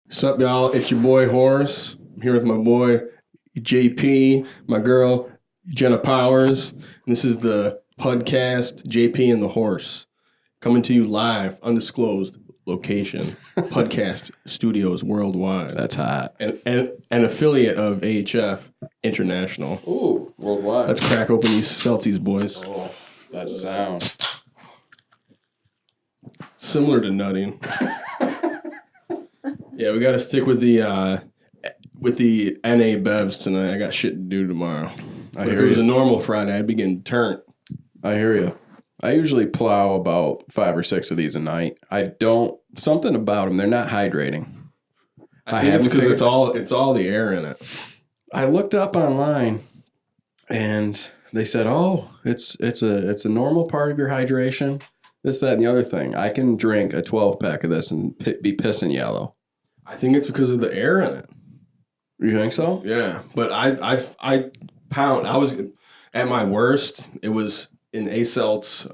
What's up, y'all? It's your boy Horace. I'm here with my boy JP, my girl Jenna Powers. And this is the podcast JP and the Horse, coming to you live, undisclosed location, podcast studios worldwide. That's hot. And an affiliate of AHF International. Ooh, worldwide. Let's crack open these Celtics, boys. Oh, that sound. Similar to nutting. Yeah, we got to stick with the NA bevs tonight. I got shit to do tomorrow. If it was a normal Friday, I'd be getting turned. I hear you. I usually plow about 5 or 6 of these a night. Something about them, they're not hydrating. I think it's because it's all the air in it. I looked up online, and they said, "Oh, it's a normal part of your hydration. This, that, and the other thing. I can drink a 12-pack of this and be pissing yellow." I think it's because of the air in it. You think so? Yeah, but I was at my worst. It was in Acelt's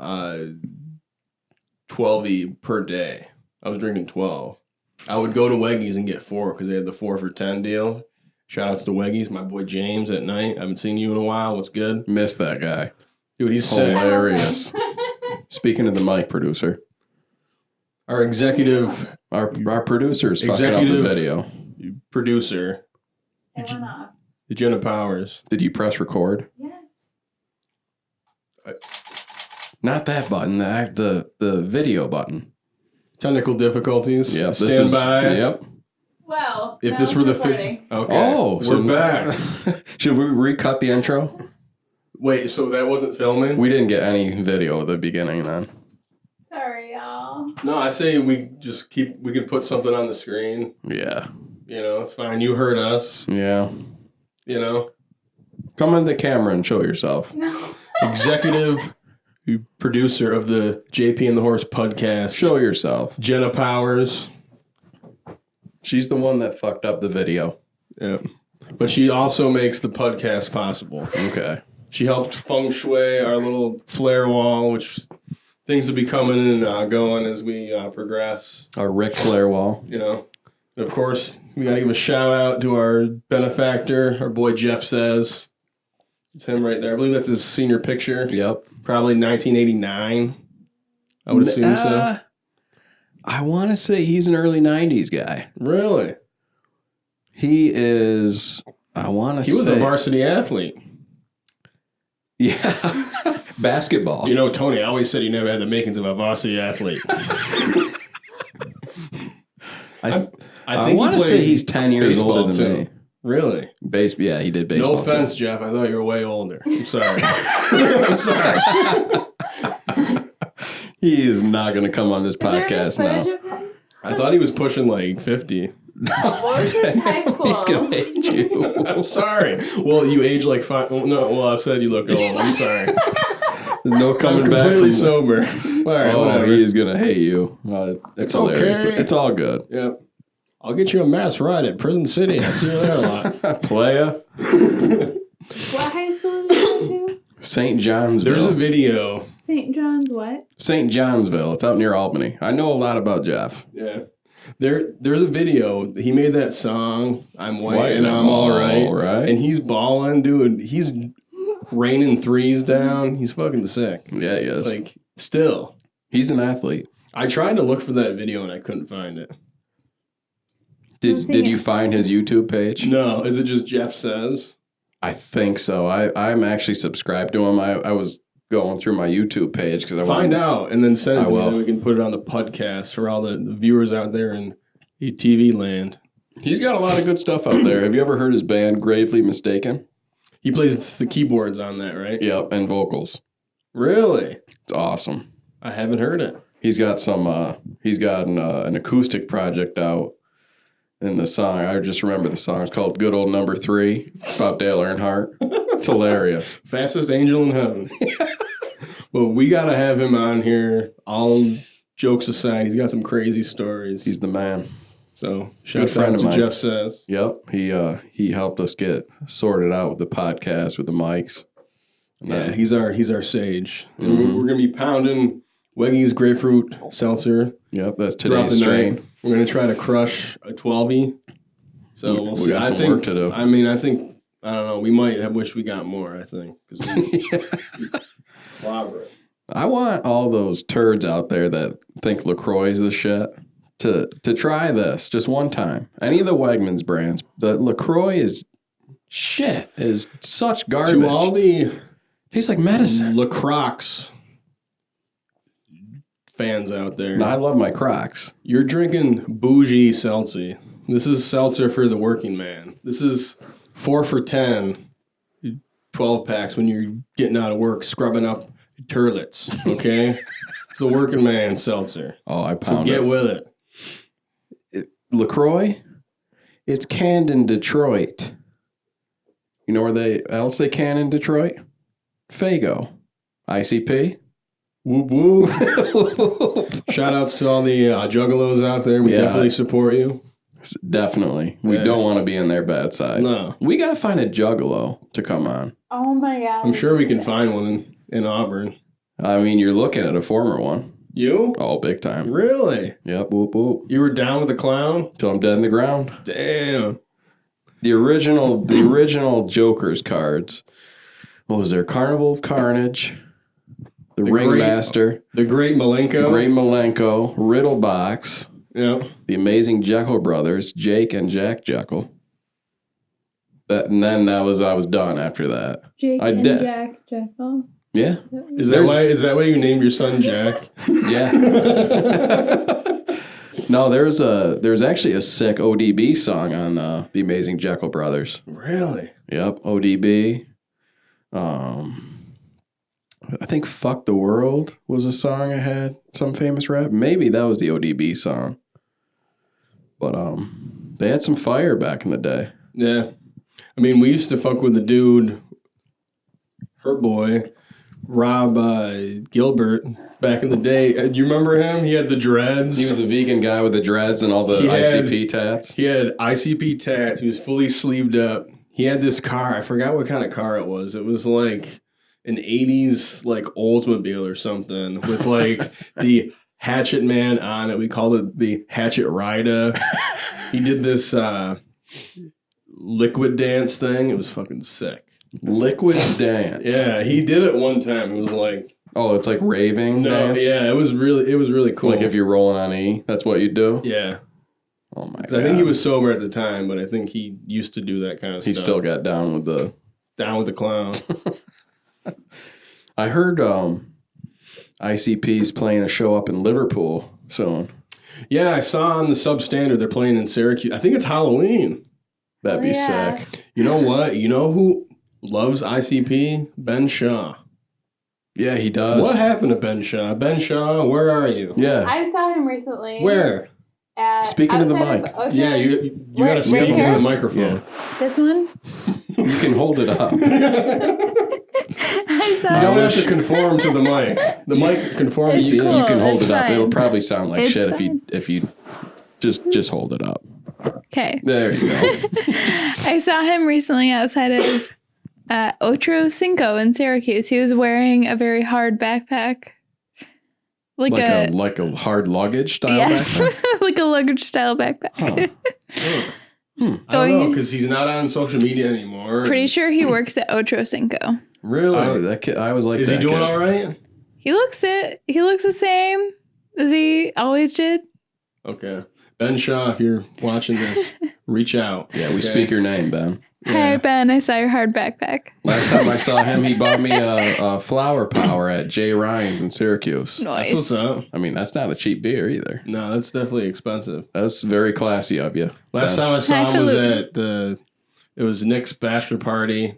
12 per day. I was drinking 12. I would go to Weggies and get 4 because they had the 4 for 10 deal. Shout outs to Weggies. My boy James at night. I haven't seen you in a while. What's good? Miss that guy. Dude, he's sick. Hilarious. Speaking of the mic producer. Our executive... Our producer's fucking up the video. Producer. It went off. Jenna Powers. Did you press record? Yes. Not that button, the video button. Technical difficulties. Yep. Stand by. Yep. Well, If this were the 50... Okay. Oh, we're back. Should we recut the intro? Wait, so that wasn't filming? We didn't get any video at the beginning then. Sorry, y'all. No, I say we can put something on the screen. Yeah. You know, it's fine. You heard us. Yeah. You know? Come on the camera and show yourself. No. Executive producer of the JP and the Horse podcast. Show yourself. Jenna Powers. She's the one that fucked up the video. Yeah. But she also makes the podcast possible. Okay. She helped feng shui our little flare wall, which things will be coming and going as we progress. Our Ric Flair wall. You know. And of course, we got to give a shout out to our benefactor, our boy Jeff Says. It's him right there. I believe that's his senior picture. Yep. Probably 1989. I would assume so. I want to say he's an early 90s guy. Really? He is, I want to say. He was a varsity athlete. Yeah. Basketball. You know, Tony always said he never had the makings of a varsity athlete. I want to say he's 10 years older than me. Really? Yeah, he did baseball. No offense, Jeff. I thought you were way older. I'm sorry. I'm sorry. He is not going to come on this podcast now. Of him? I thought he was pushing like 50. What was his high school? He's going to age you. I'm sorry. Well, you age like 5. Well, I said you look old. I'm sorry. There's no coming I'm back. completely sober. All right, whatever. He is going to hate you. It's hilarious. Okay. It's all good. Yeah. I'll get you a mass ride at Prison City. I see you there a lot. Playa. What high school did you go to? St. Johnsville. There's a video. St. John's what? St. Johnsville. It's out near Albany. I know a lot about Jeff. Yeah. There's a video. He made that song, I'm White and I'm All Right. And he's balling, dude. He's raining threes down. He's fucking sick. Yeah, he is. Like, still. He's an athlete. I tried to look for that video and I couldn't find it. Did you find his YouTube page? No. Is it just Jeff Says? I think so. I'm actually subscribed to him. I was going through my YouTube page because I find out and then send it to me, and we can put it on the podcast for all the viewers out there in TV land. He's got a lot of good stuff out there. Have you ever heard his band Gravely Mistaken? He plays the keyboards on that, right? Yep, and vocals. Really? It's awesome. I haven't heard it. He's got some. He's got an acoustic project out. And the song, I just remember the song. It's called Good Old Number 3. It's about Dale Earnhardt. It's hilarious. Fastest angel in heaven. Well, we got to have him on here. All jokes aside, he's got some crazy stories. He's the man. So, shout out to Jeff Says. Yep. He helped us get sorted out with the podcast, with the mics. Yeah, he's our sage. And we're going to be pounding Weggies grapefruit seltzer. Yep, that's today's strain. We're gonna try to crush a 12-y. So we'll see. got some work to do. I mean, I think I don't know. We might have wished we got more. I think I want all those turds out there that think LaCroix is the shit to try this just one time. Any of the Wegmans brands, the LaCroix is shit. Is such garbage. To all the tastes like medicine. LaCroix fans out there, No, I love my Crocs. you're drinking bougie seltzer. This is seltzer for the working man. This is 4 for $10, 12 packs when you're getting out of work, scrubbing up turlets. Okay, it's the working man seltzer. Oh, I So pound get it. with it. LaCroix, it's canned in Detroit. You know where else they can in Detroit? Fago. ICP. Whoop whoop. Shout outs to all the juggalos out there. We definitely support you. Definitely. We don't want to be on their bad side. No. We got to find a juggalo to come on. Oh my god. I'm sure we can find one in Auburn. I mean, you're looking at a former one. You? Oh, big time. Really? Yep, whoop, whoop. You were down with the clown? Till I'm dead in the ground. Damn. The original Joker's cards. What was there? Carnival of Carnage. The Ringmaster. The Great Malenko. Great Malenko. Riddle Box. Yeah. The Amazing Jekyll Brothers. Jake and Jack Jekyll. And then I was done after that. Jake and Jack Jekyll. Yeah. Is that why you named your son Jack? Yeah. No, there's actually a sick ODB song on The Amazing Jekyll Brothers. Really? Yep, ODB. I think Fuck the World was a song I had, some famous rap. Maybe that was the ODB song. But they had some fire back in the day. Yeah. I mean, we used to fuck with the dude, her boy, Rob Gilbert, back in the day. Do you remember him? He had the dreads. He was the vegan guy with the dreads and all the ICP tats. He had ICP tats. He was fully sleeved up. He had this car. I forgot what kind of car it was. It was like an 80s like Oldsmobile or something with like the Hatchet Man on it. We called it the Hatchet Rider. He did this liquid dance thing. It was fucking sick. Liquid dance. Yeah, he did it one time. It was like, oh, it's like raving dance? Yeah, it was really cool. Like if you're rolling on E, that's what you do? Yeah. Oh my God. I think he was sober at the time, but I think he used to do that kind of stuff. He still got down with the clown. I heard ICP's playing a show up in Liverpool soon. Yeah, I saw on the Substandard they're playing in Syracuse. I think it's Halloween. That'd be sick. You know what? You know who loves ICP? Ben Shaw. Yeah, he does. What happened to Ben Shaw? Ben Shaw, where are you? Yeah. I saw him recently. Where? Speaking to the mic. Yeah, you got to speak into the microphone. Yeah. This one? You can hold it up. I saw You don't him. have to conform to the mic. The mic conforms It's to you. cool. You can hold It's it up. fine. It'll probably sound like It's shit fine. if you just hold it up. Okay. There you go. I saw him recently outside of Otro Cinco in Syracuse. He was wearing a very hard backpack. Like a hard luggage style yes, backpack? like a luggage style backpack. Huh. I don't know, because he's not on social media anymore. Pretty sure he works at Otro Cinco. Really? I was like, Is he doing all right? He looks it. He looks the same as he always did. Okay. Ben Shaw, if you're watching this, reach out. Yeah, we Okay? speak your name, Ben. Hi, Ben. I saw your hard backpack. Last time I saw him, he bought me a flower power at Jay Ryan's in Syracuse. Nice. That's what's up. I mean, that's not a cheap beer either. No, that's definitely expensive. That's very classy of you. Last Ben. time I saw him was Highfalutin. it was Nick's bachelor party.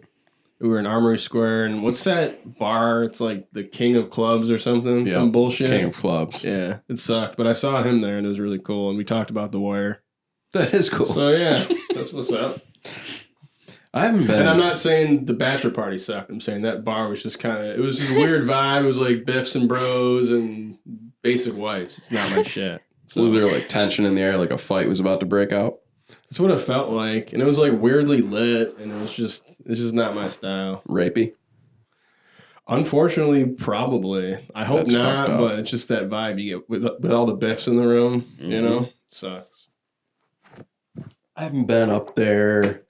We were in Armory Square, and what's that bar? It's like the King of Clubs or something. Yep. Some bullshit. King of Clubs. Yeah, it sucked. But I saw him there, and it was really cool. And we talked about The Wire. That is cool. So, yeah, that's what's up. I haven't been. And I'm not saying the bachelor party sucked. I'm saying that bar was just kind of, it was just a weird vibe. It was like Biffs and Bros and basic whites. It's not my shit. So Was there like tension in the air, like a fight was about to break out? that's what it felt like. And it was like weirdly lit, and it's just not my style. Rapey? Unfortunately, probably. I hope That's fucked not, up. but it's just that vibe you get with all the Biffs in the room, you know? sucks. I haven't been up there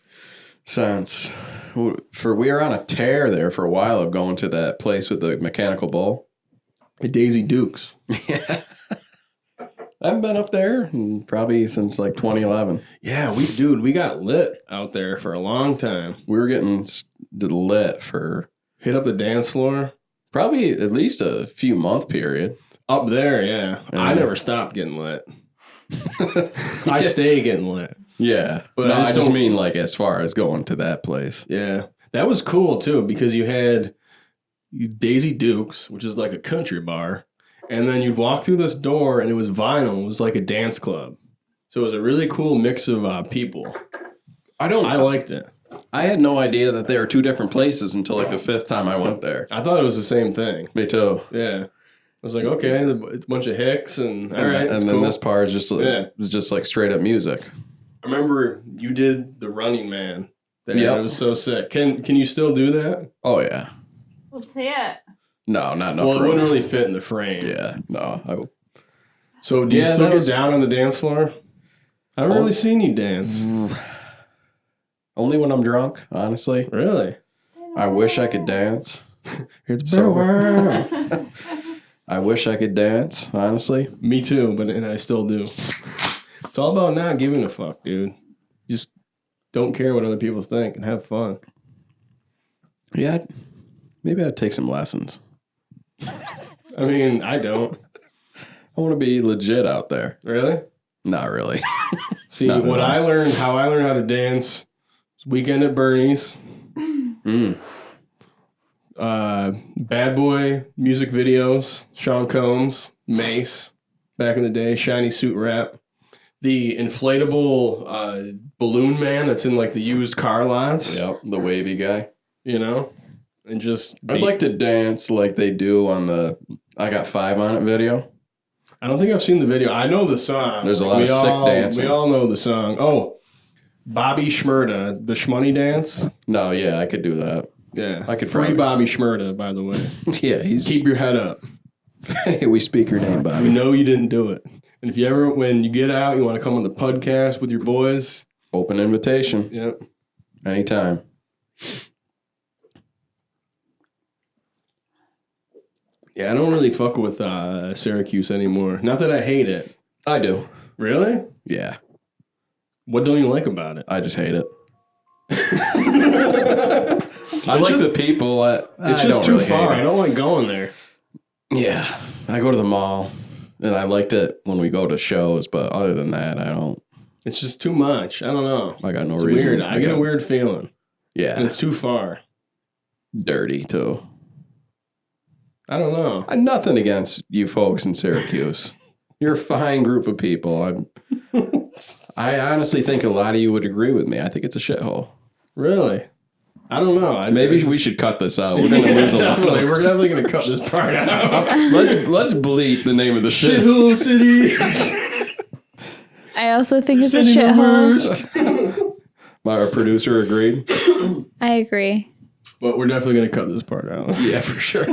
since we were on a tear there for a while of going to that place with the mechanical bull. Hey, Daisy Dukes. Yeah. I haven't been up there probably since like 2011. Yeah, we got lit out there for a long time. We were getting lit for Hit up the dance floor. probably at least a few month period. Up there, yeah. I never stopped getting lit. I stay getting lit. Yeah. But No, I just I just don't- mean like as far as going to that place. Yeah. That was cool too because you had Daisy Dukes, which is like a country bar, and then you'd walk through this door and it was vinyl. It was like a dance club. So it was a really cool mix of people. I liked it. I had no idea that they were two different places until like the fifth time I went there. I thought it was the same thing. Me too. Yeah. I was like, okay, it's a bunch of hicks and all right. And then cool. this part is just like straight up music. I remember you did the Running Man. Yep. It was so sick. Can you still do that? Oh yeah. Let's see it. No, not enough. Well, it room. wouldn't really fit in the frame. Yeah. No. So do you Yeah, still that get was- down on the dance floor? I haven't really seen you dance. Only when I'm drunk, honestly. Really? I wish I could dance. It's Sober. I wish I could dance, honestly. Me too, and I still do. It's all about not giving a fuck, dude. Just don't care what other people think and have fun. Yeah, maybe I'd take some lessons. I mean, I don't. I want to be legit out there. Really? Not really. See, Not at what all. how I learned how to dance was Weekend at Bernie's. Bad Boy music videos, Sean Combs, Mace, back in the day, Shiny Suit Rap. The inflatable balloon man that's in like the used car lots, Yep, the wavy guy. you know? And just I'd like to dance like they do on the I Got 5 on It video. I don't think I've seen the video. I know the song. There's a lot of sick dancing. We all know the song. Oh, Bobby Shmurda, the Shmoney dance. No, yeah, I could do that. Yeah. I could Free probably- Bobby Shmurda, by the way. Yeah, he's. Keep your head up. We speak your name, We Bobby. know you didn't do it. And if you ever, when you get out, you want to come on the podcast with your boys, Open invitation. yep. Anytime. Yeah, I don't really fuck with Syracuse anymore. Not that I hate it. I do. Really? Yeah, What don't you like about it? I just hate it. I like the people. It's just too far. I don't like going there. Yeah, I go to the mall, and I liked it when we go to shows, but other than that, I don't. It's just too much. I don't know. I got no It's reason. weird. I get a weird feeling. Yeah, And it's too far. dirty too. I don't know. Nothing against you folks in Syracuse. You're a fine group of people. I honestly think a lot of you would agree with me. I think it's a shithole. Really? I don't know. Maybe we should cut this out. We're gonna lose a lot. Definitely. We're definitely going to cut this part out. Let's bleep the name of the city. Shithole City. I also think it's a City the shithole. worst. Our producer agreed. I agree. But we're definitely going to cut this part out. Yeah, for sure.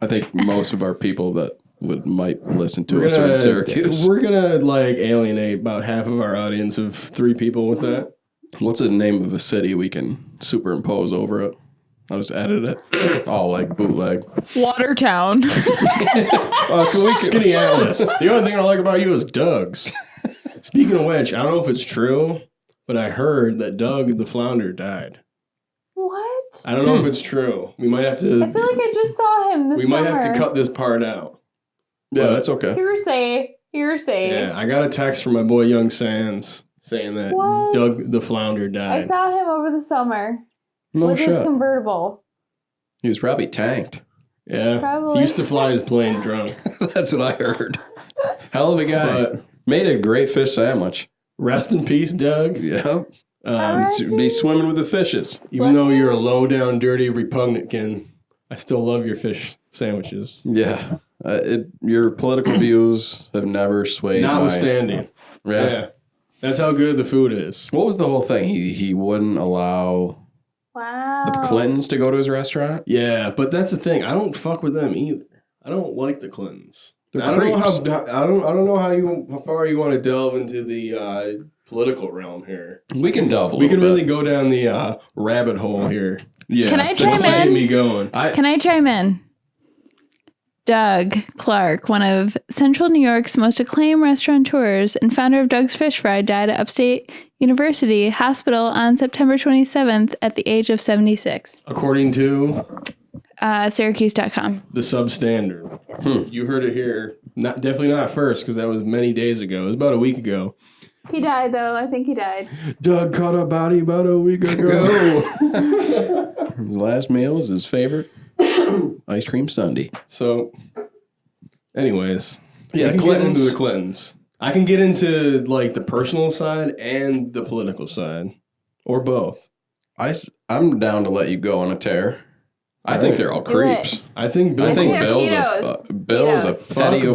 I think most of our people that might listen to us are in Syracuse. We're gonna like alienate about half of our audience of 3 people with that. What's the name of a city we can superimpose over it? I'll just edit it. All like bootleg. Watertown. Skinny Atlas. The only thing I like about you is Doug's. Speaking of which, I don't know if it's true, but I heard that Doug the flounder died. What? I don't know if it's true. We might have to. I feel like I just saw him this We might have summer. to cut this part out. Yeah, that's okay. Hearsay. Yeah, I got a text from my boy Young Sands saying that What? Doug the flounder I died. saw him over the summer No with his shit. convertible. He was probably tanked. Yeah, Probably. he used to fly his plane drunk. That's what I heard. Hell of a guy. But Made a great fish sandwich. rest in peace, Doug. Yeah. Alright. Be swimming with the fishes. Even though you're a low down, dirty, repugnant kin, I still love your fish sandwiches. Yeah. Your political views have never swayed mine. Notwithstanding. Yeah. That's how good the food is. What was the whole thing? He wouldn't allow Wow. the Clintons to go to his restaurant? Yeah, but that's the thing. I don't fuck with them either. I don't like the Clintons. They're I don't know creeps. I don't know how far you want to delve into the political realm here. We can delve a We little can bit. really go down the rabbit hole here. Yeah. Can I That's chime getting in? me going. Can I chime in? Doug Clark, one of Central New York's most acclaimed restaurateurs and founder of Doug's Fish Fry, died at Upstate University Hospital on September 27th at the age of 76. According to Syracuse.com. the substandard. You heard it here. Definitely not first, because that was many days ago. It was about a week ago. He died, though. I think he died. Doug caught a body about a week ago. His last meal was his favorite ice cream sundae. So, anyways, Yeah, we can get Clintons. into the Clintons. I can get into like the personal side and the political side, or both. I'm down to let you go on a tear. I think they're all Do it. creeps. I think Bill I think They're Bill's a pedos. Fuck Bill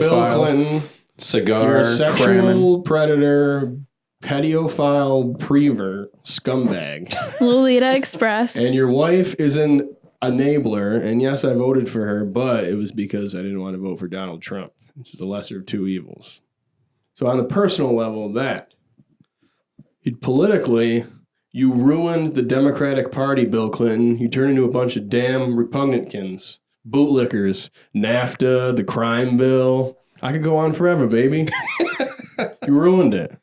pedophile, Clinton. You're cigar a sexual cramming. predator, pedophile, prevert, scumbag. Lolita Express. And your wife is an enabler. And yes, I voted for her, but it was because I didn't want to vote for Donald Trump, which is the lesser of two evils. So on the personal level, politically, you ruined the Democratic Party, Bill Clinton. You turned into a bunch of damn repugnantkins, bootlickers, NAFTA, the crime bill. I could go on forever, baby. You ruined it.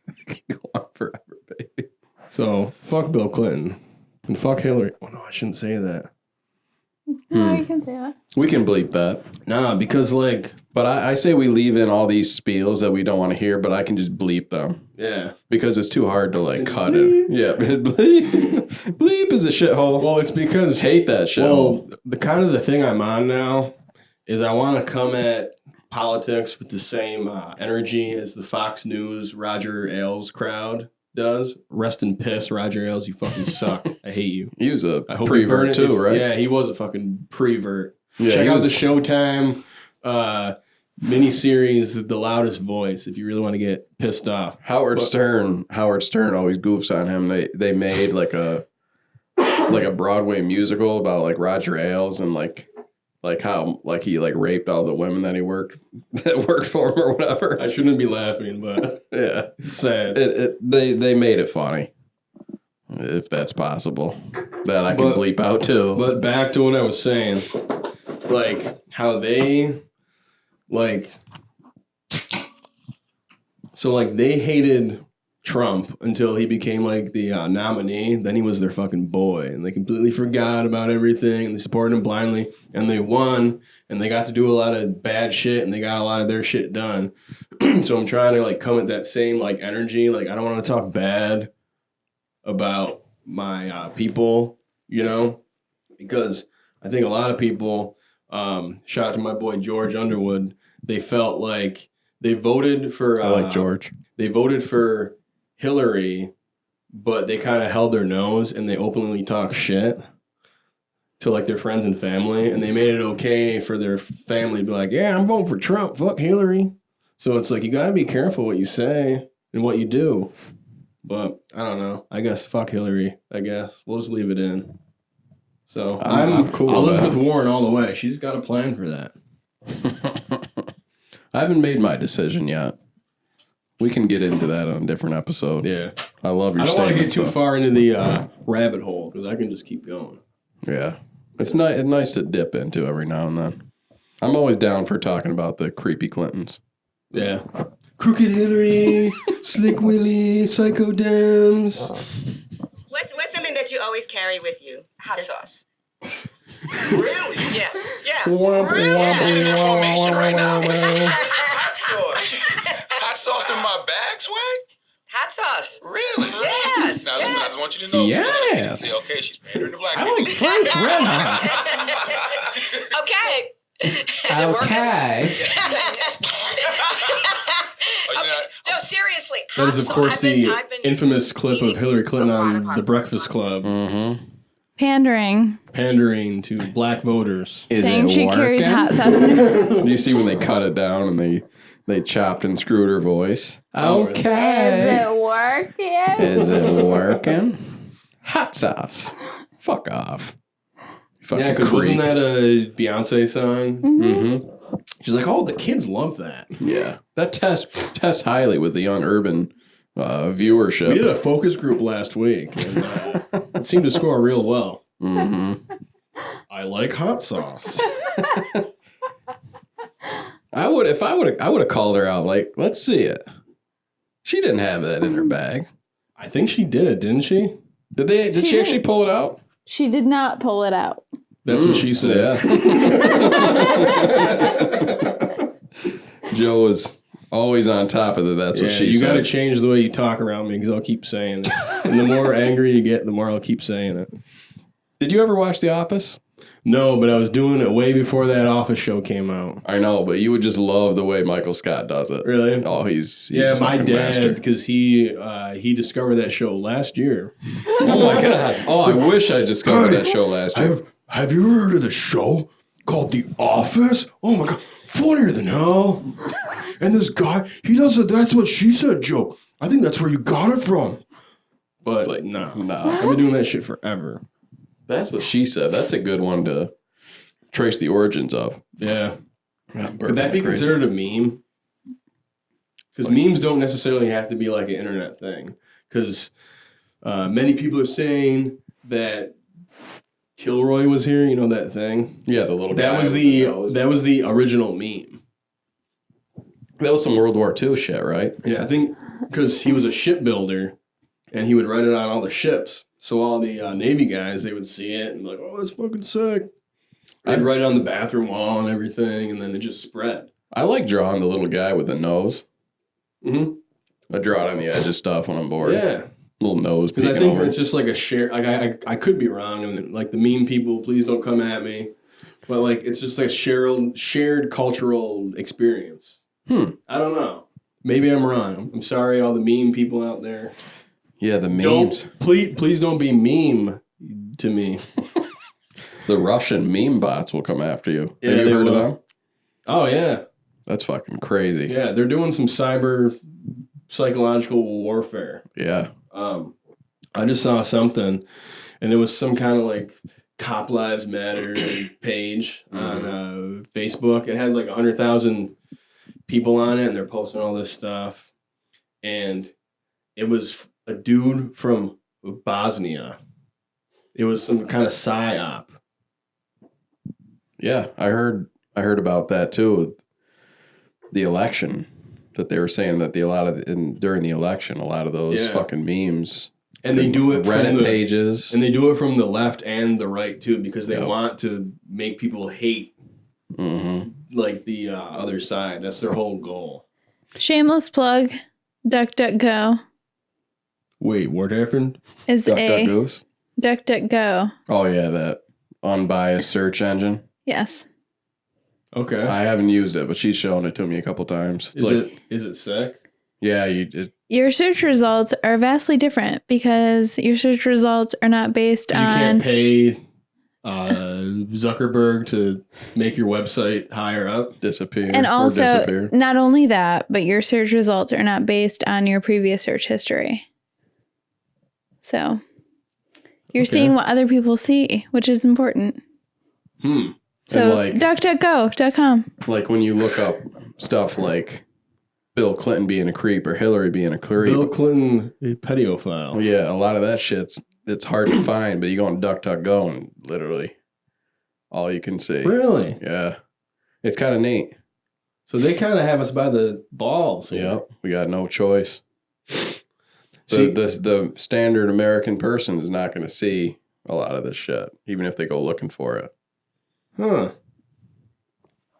Go on forever, baby. So fuck Bill Clinton and fuck Hillary. Oh no, I shouldn't say that. No, you can say that. We can bleep that. Nah, because like, But I say we leave in all these spiels that we don't want to hear, but I can just bleep them. yeah. Because it's too hard to like It's cut bleep. it. Yeah, bleep. Bleep is a shithole. Well, it's because Hate that shithole. well, the thing I'm on now is I want to come at politics with the same energy as the Fox News Roger Ailes crowd does. Rest in piss, Roger Ailes. You fucking suck. I hate you. He was a I hope you burn prevert it too, right? Yeah, he was a fucking prevert. Yeah, Check he out was- the Showtime miniseries, The Loudest Voice, if you really want to get pissed off. Howard Stern always goofs on him. They made like a Broadway musical about like Roger Ailes and like how like he like raped all the women that worked for him or whatever. I shouldn't be laughing, but Yeah, it's sad. they made it funny, if that's possible. That I can But- bleep out too. But back to what I was saying, like how they, like, so like they hated Trump until he became like the nominee. Then he was their fucking boy, and they completely forgot about everything, and they supported him blindly, and they won, and they got to do a lot of bad shit, and they got a lot of their shit done. So I'm trying to like come at that same like energy. Like I don't want to talk bad about my people, you know, because I think a lot of people, shout out to my boy George Underwood, they felt like they voted for I like George. They voted for Hillary, but they kind of held their nose and they openly talk shit to like their friends and family, and they made it okay for their family to be like, yeah, I'm voting for Trump, fuck Hillary. So it's like you gotta be careful what you say and what you do. But I don't know. I guess fuck Hillary. I guess we'll just leave it in. So I'm cool with Elizabeth that. Warren all the way. She's got a plan for that. I haven't made my decision yet. We can get into that on a different episode. Yeah. I love your I don't want to get statements, too though. far into the rabbit hole because I can just keep going. Yeah. It's nice to dip into every now and then. I'm always down for talking about the creepy Clintons. Yeah. Crooked Hillary, Slick Willie, Psycho Dems. What's something that you always carry with you? Hot sauce. Really? Yeah. Yeah. Information right now. Yeah. Hot sauce. Hot sauce in my bag, swag? Hot sauce. Really? Yes. Now listen, I Yes. just want you to know. Yes. Say, okay, she's pandering to black I people. like Frank's Red Hot. Okay. Is it working? Oh, you know, No, seriously. That is, of Hot course, sauce. the I've been infamous clip of Hillary Clinton on hot The sauce. Breakfast Club Mm-hmm. Pandering. pandering to black voters. Is Saying it she working? carries hot sauce in her. You see when they cut it down and they chopped and screwed her voice. Oh, really? Okay. working? Is it working? Hot sauce. Fuck off. Fucking Yeah, because wasn't creep. that a Beyonce song? Mm-hmm. She's like, oh, the kids love that. Yeah. That tests highly with the young urban viewership. We did a focus group last week, and it seemed to score real well. Mm-hmm. I like hot sauce. I would have called her out. Like, let's see it. She didn't have that in her bag. I think she did, didn't she? Did she actually pull it out? She did not pull it out. That's what she said. Yeah. Joe was always on top of it. That's what she said. You got to change the way you talk around me because I'll keep saying it. And the more angry you get, the more I'll keep saying it. Did you ever watch The Office? No, but I was doing it way before that Office show came out. I know, but you would just love the way Michael Scott does it. Really? Oh, he's yeah, a my fucking master. dad, because he discovered that show last year. Oh my god! Oh, I wish I discovered that show last year. Have you ever heard of the show called The Office? Oh my god, funnier than hell. And this guy, he does a "that's what she said" joke. I think that's where you got it from. But It's like, no, no. I've been doing that shit forever. That's what she said. That's a good one to trace the origins of. Yeah. I'm Could that be crazy. considered a meme? Because memes don't necessarily have to be like an internet thing. Because many people are saying that Kilroy was here. You know that thing? Yeah, the little guy. That was the original meme. That was some World War II shit, right? Yeah, I think because he was a shipbuilder, and he would write it on all the ships. So all the Navy guys, they would see it and be like, "Oh, that's fucking sick." I'd write it on the bathroom wall and everything, and then it just spread. I like drawing the little guy with the nose. Mm-hmm. I draw it on the edge of stuff when I'm bored. Yeah. Little nose Because peeking I think over. it's just like a share. Like I could be wrong, and like the meme people, please don't come at me. But like it's just like shared cultural experience. I don't know. Maybe I'm wrong. I'm sorry, all the meme people out there. Yeah, the memes. Please don't be meme to me. The Russian meme bots will come after you. Yeah, Have you they heard of will. them? Oh yeah, That's fucking crazy. yeah. They're doing some cyber psychological warfare. Yeah. I just saw something, and it was some kind of like Cop Lives Matter page on Facebook. It had like 100,000 people on it, and they're posting all this stuff. And it was a dude from Bosnia. It was some kind of psyop. Yeah, I heard about that too. With the election, that they were saying that during the election, a lot of those Yeah. fucking memes. And they do it Reddit from the pages. And they do it from the left and the right too, because they Yep. want to make people hate like the other side. That's their whole goal. Shameless plug. DuckDuckGo Wait, what happened? is Duck, a Goose. DuckDuckGo. Oh yeah, that unbiased search engine. Yes. Okay. I haven't used it, but she's shown it to me a couple times. It's Is it sick? Yeah, Your search results are vastly different because your search results are not based You on. can't pay Zuckerberg to make your website higher up. disappear. And or also, disappear. not only that, but your search results are not based on your previous search history. So you're seeing what other people see, which is important. So, like- DuckDuckGo.com. Like when you look up stuff like Bill Clinton being a creep or Hillary being a creep. Bill Clinton, a pedophile. Yeah, a lot of that it's hard to find, but you go on DuckDuckGo and literally all you can see. Really? Yeah. It's kind of neat. So they kind of have us by the balls. Here. Yep. We got no choice. See- The standard American person is not going to see a lot of this shit, even if they go looking for it. Huh.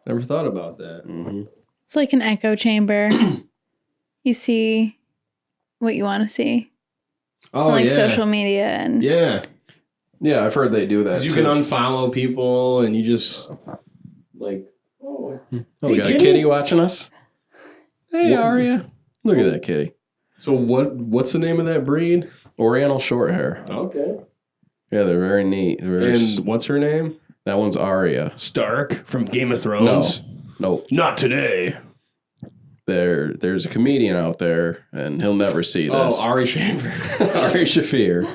Never thought about that. Mm-hmm. It's like an echo chamber. You see what you want to see. Oh, Like yeah. social media and Yeah. Yeah, I've heard they do that. 'Cause you too. can unfollow people and you just, like, Oh, Hey, we got kitty. a kitty watching us. Hey, What- Aria. Look at that kitty. So what's the name of that breed? Oriental short hair. Okay. Yeah, they're very neat. They're very And what's her name? that one's Aria. Stark from Game of Thrones? Nope. Not today. There's a comedian out there, and he'll never see this. Oh, Ari Shaver. Ari Shafir,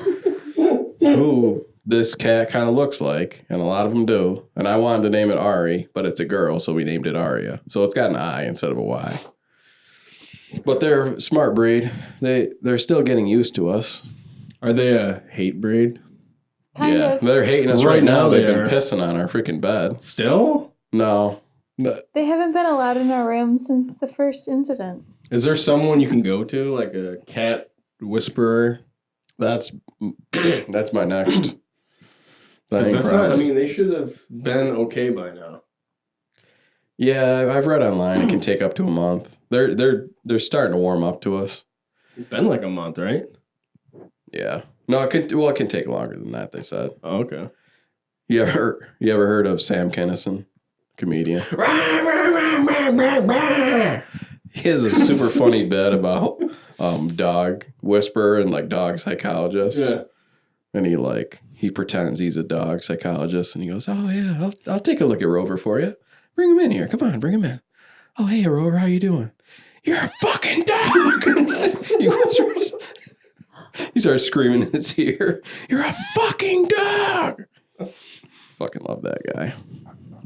who this cat kind of looks like, and a lot of them do. And I wanted to name it Ari, but it's a girl, so we named it Aria. So it's got an I instead of a Y. But they're a smart breed. They're still getting used to us. Are they a hate breed? Kind of. They're hating us Right right now. now They've they been are. pissing on our freaking bed. Still? No. They haven't been allowed in our room since the first incident. Is there someone you can go to, like a cat whisperer? That's my next 'Cause thing. that's not, I probably. mean, they should have been okay by now. Yeah, I've read online it can take up to a month. They're starting to warm up to us. It's been like a month, right? Yeah. No, it can take longer than that, they said. Oh, okay. You ever heard of Sam Kinison, comedian? He has a super funny bit about dog whisperer and like dog psychologist. Yeah. And he pretends he's a dog psychologist and he goes, "Oh yeah, I'll take a look at Rover for you. Bring him in here. Come on, bring him in. Oh hey Rover, how you doing? You're a fucking dog." He starts screaming in his ear. "You're a fucking dog." Fucking love that guy.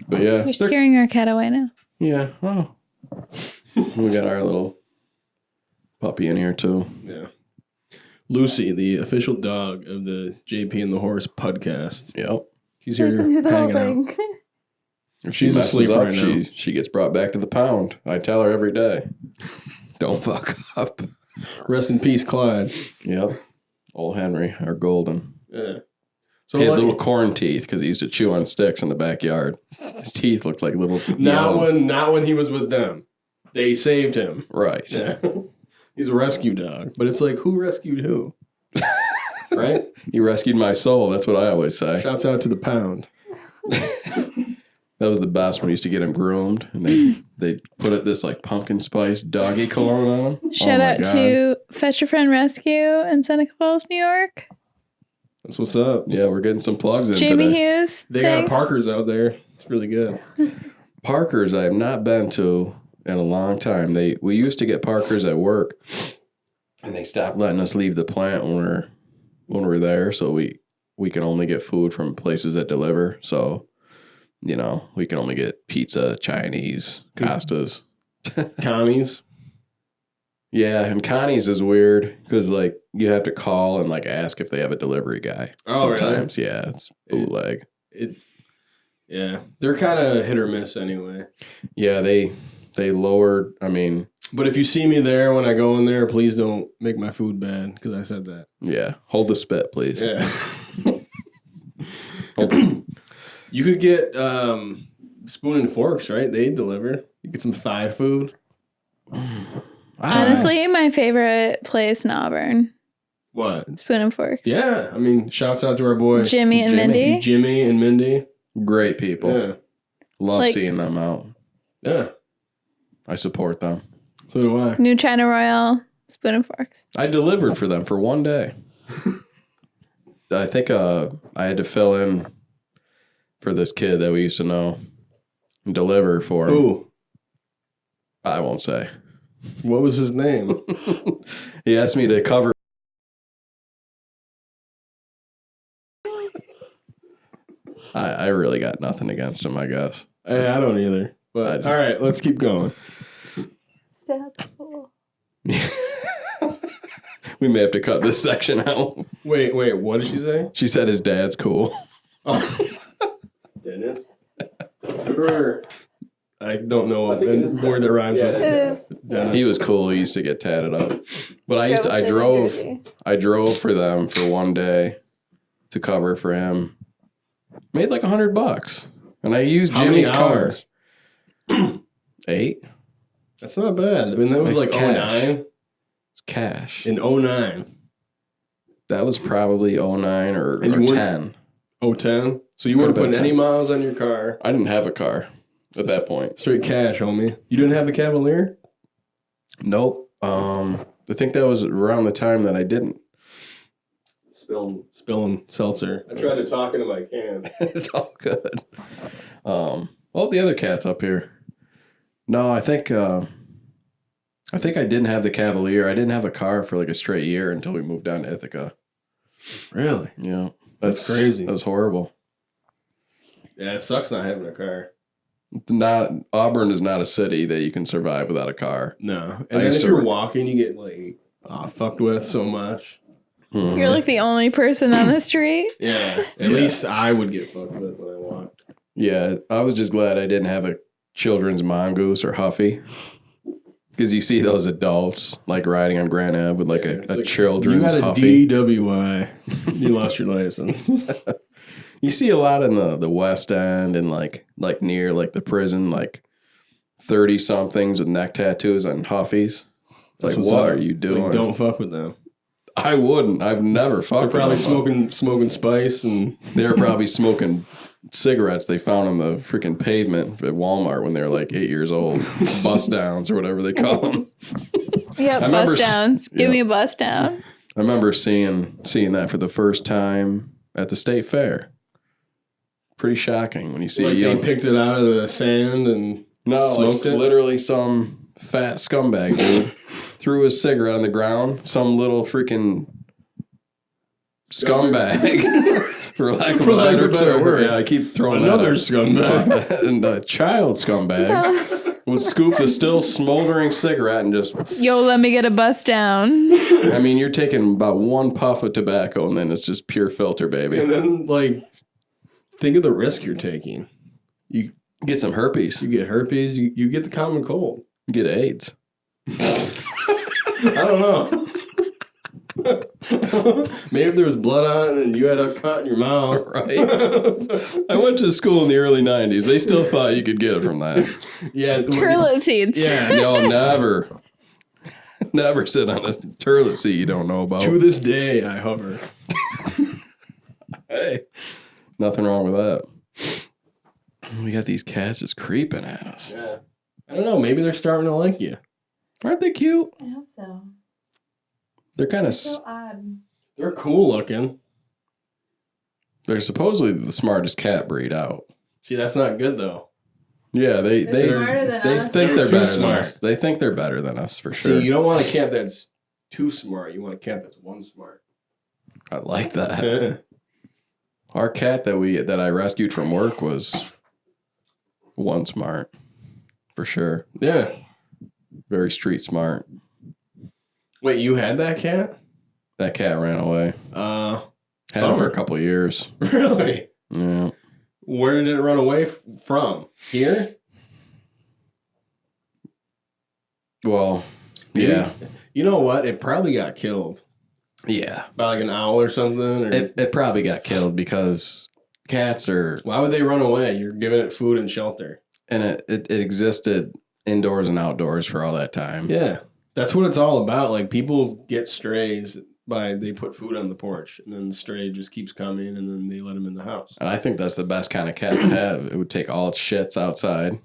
But yeah. You're scaring our cat away now. Yeah. Oh. We got our little puppy in here too. Yeah. Lucy, the official dog of the JP and the Horse podcast. Yep. She's here Sleeping through the whole hanging out. thing. If She's messes asleep up, right now. she gets brought back to the pound. I tell her every day. Don't fuck up. Rest in peace, Clyde. Yep. Old Henry, our golden. Yeah. So He had like, little corn teeth because he used to chew on sticks in the backyard. His teeth looked like little. not when he was with them. They saved him. Right. Yeah. He's a rescue dog. But it's like, who rescued who? Right? He rescued my soul. That's what I always say. Shouts out to the pound. That was the best when we used to get him groomed, and they put this like pumpkin spice doggy cologne on him. Shout Oh my out God. to Fetch Your Friend Rescue in Seneca Falls, New York. That's what's up. Yeah, we're getting some plugs in Jamie today. Hughes. They thanks. got Parker's out there. It's really good. Parker's I have not been to in a long time. We used to get Parker's at work, and they stopped letting us leave the plant when we're there. So we can only get food from places that deliver. So, we can only get pizza, Chinese, Costas. Connie's. Yeah, and Connie's is weird because you have to call and ask if they have a delivery guy. Oh, really? Sometimes, yeah, it's bootleg. Yeah. They're kind of hit or miss anyway. Yeah, they lowered. I mean, But if you see me there when I go in there, please don't make my food bad because I said that. yeah, hold the spit, please. Yeah. Hold the- You could get spoon and forks, right? They deliver. You get some Thai food. Honestly, my favorite place in Auburn. What? Spoon and Forks. Yeah. I mean, shouts out to our boy Jimmy and Mindy. Jimmy and Mindy. Great people. Yeah. Love seeing them out. Yeah. I support them. So do I. New China Royal, Spoon and Forks. I delivered for them for one day. I think I had to fill in for this kid that we used to know and deliver for him. Ooh. I won't say. What was his name? He asked me to cover. I really got nothing against him, I guess. I don't either. But all right, let's keep going. Stats cool. We may have to cut this section out. Wait, what did she say? She said his dad's cool. Oh. Dennis? Remember, I don't know what word that rhymes with. It is. Dennis. He was cool. He used to get tatted up. But I Devastating drove jersey. I drove for them for one day to cover for him. Made like $100. And I used How many Jimmy's car. hours? 8? That's not bad. I mean, that was Like like cash. 09. Cash. In 09. That was probably 09 or And you 10. 010. So you Could've weren't been putting any 10. miles on your car. I didn't have a car at that point. Straight cash, homie. You didn't have the Cavalier? Nope. I think that was around the time that I didn't. Spilling seltzer. I tried to talk into my can. It's all good. The other cat's up here. No, I think I didn't have the Cavalier. I didn't have a car for like a straight year until we moved down to Ithaca. Really? Yeah. That's crazy. That was horrible. Yeah, it sucks not having a car. Auburn is not a city that you can survive without a car. No. And then if you're walking, you get like fucked with so much. Mhm. You're like the only person on the street. Yeah. At least I would get fucked with when I walked. Yeah, I was just glad I didn't have a children's mongoose or Huffy. Because you see those adults like riding on Grand Ave with like a children's Huffy. You got a DWI. You lost your license. You see a lot in the West End and like near like the prison, like 30-somethings with neck tattoos on Huffies. Like, what are you doing? Like, don't fuck with them. I wouldn't. I've never fucked They're with probably them. smoking spice and They're probably smoking cigarettes they found on the freaking pavement at Walmart when they were like 8 years old. Bust downs or whatever they call them. Yeah, I remember bust downs. Give me a bust down. I remember seeing that for the first time at the state fair. Pretty shocking when you see like a young... they picked it out of the sand and smoked it. Literally some fat scumbag dude threw his cigarette on the ground. Some little freaking scumbag, for lack of a better word. Yeah, I keep throwing another that scumbag. and a child scumbag would scoop the still smoldering cigarette and just... Yo, let me get a bust down. I mean, you're taking about one puff of tobacco and then it's just pure filter, baby. And then, like, think of the risk you're taking. You Get some herpes. you get herpes, you get the common cold. You get AIDS. I don't know. Maybe if there was blood on it and you had a cut in your mouth. Right. I went to school in the early 90s. They still thought you could get it from that. Yeah. Turlet seeds. Yeah. Y'all never sit on a turlet seat you don't know about. To this day, I hover. Hey, nothing wrong with that. We got these cats just creeping at us. Yeah. I don't know. Maybe they're starting to like you. Aren't they cute? I hope so. They're kind of... odd. They're cool looking. They're supposedly the smartest cat breed out. See, that's not good, though. Yeah, they smarter than they us. think they're Too better than smart. us. They think they're better than us, for sure. See, you don't want a cat that's too smart. You want a cat that's one smart. I like that. Yeah. Our cat that I rescued from work was one smart, for sure. Yeah. Very street smart. Wait, you had that cat? That cat ran away. Had it for a couple of years. Really? Yeah. Where did it run away from? Here? Well, yeah. You know what? It probably got killed Yeah. by like an owl or something. Or It probably got killed because cats are... why would they run away? You're giving it food and shelter. And it existed indoors and outdoors for all that time. Yeah. That's what it's all about. Like, people get strays they put food on the porch, and then the stray just keeps coming, and then they let them in the house. And I think that's the best kind of cat to have. It would take all its shits outside.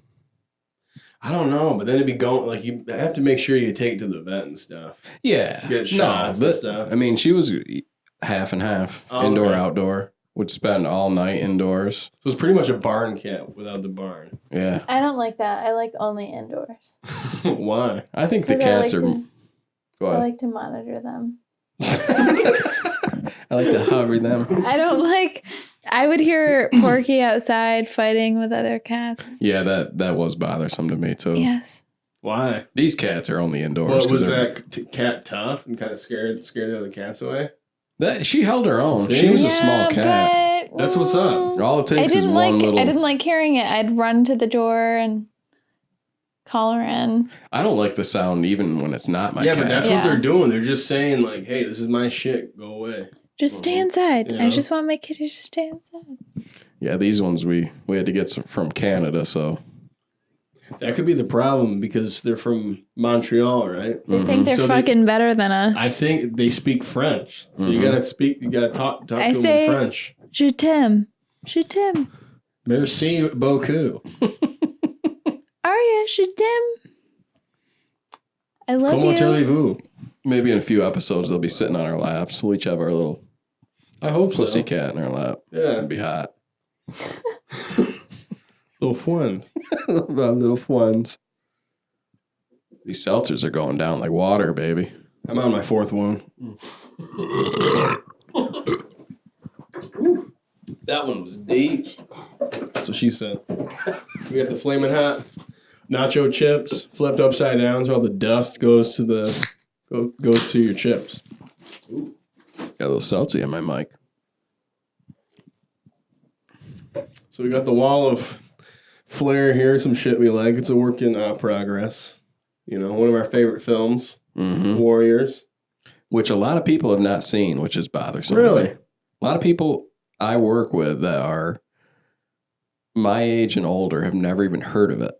I don't know, but then it'd be going, like, you have to make sure you take it to the vet and stuff. Yeah. Get shots and stuff. I mean, she was half and half, Oh, indoor, okay. outdoor. Would spend all night indoors. So it's pretty much a barn cat without the barn. Yeah. I don't like that. I like only indoors. Why? I think the 'Cause cats are... Go I ahead. like to monitor them. I like to hover them. I don't like. I would hear Porky outside fighting with other cats. Yeah, that was bothersome to me too. Yes. Why? These cats are only indoors. Well, 'cause was they're- that cat tough and kind of scared the other cats away? She held her own. See? She was a small cat. But, That's what's up. All it I takes is didn't one like. little... I didn't like hearing it. I'd run to the door and call her in. I don't like the sound even when it's not my Yeah, cat. but that's Yeah. what they're doing. They're just saying, like, hey, this is my shit. Go away. Just stay inside. You I know? just want my kitty to stay inside. Yeah, these ones we had to get some from Canada, so... That could be the problem because they're from Montreal, right? They think they're So fucking better than us. I think they speak French. So you gotta talk I to them say- in French. Je t'aime. Je t'aime. Merci beaucoup. Aria, je t'aime. I love Comment you. allez-vous? Maybe in a few episodes they'll be sitting on our laps. We'll each have our little I hope so. pussy cat in our lap. Yeah. It'd be hot. Little fun. Our little ones. These seltzers are going down like water, baby. I'm on my fourth one. That one was deep. That's what she said. We got the flaming hot nacho chips flipped upside down, so all the dust goes to goes to your chips. Ooh. Got a little salty on my mic. So we got the wall of flair here, some shit we like. It's a work in progress. You know, one of our favorite films, Warriors. Which a lot of people have not seen, which is bothersome. Really? A lot of people I work with that are my age and older have never even heard of it.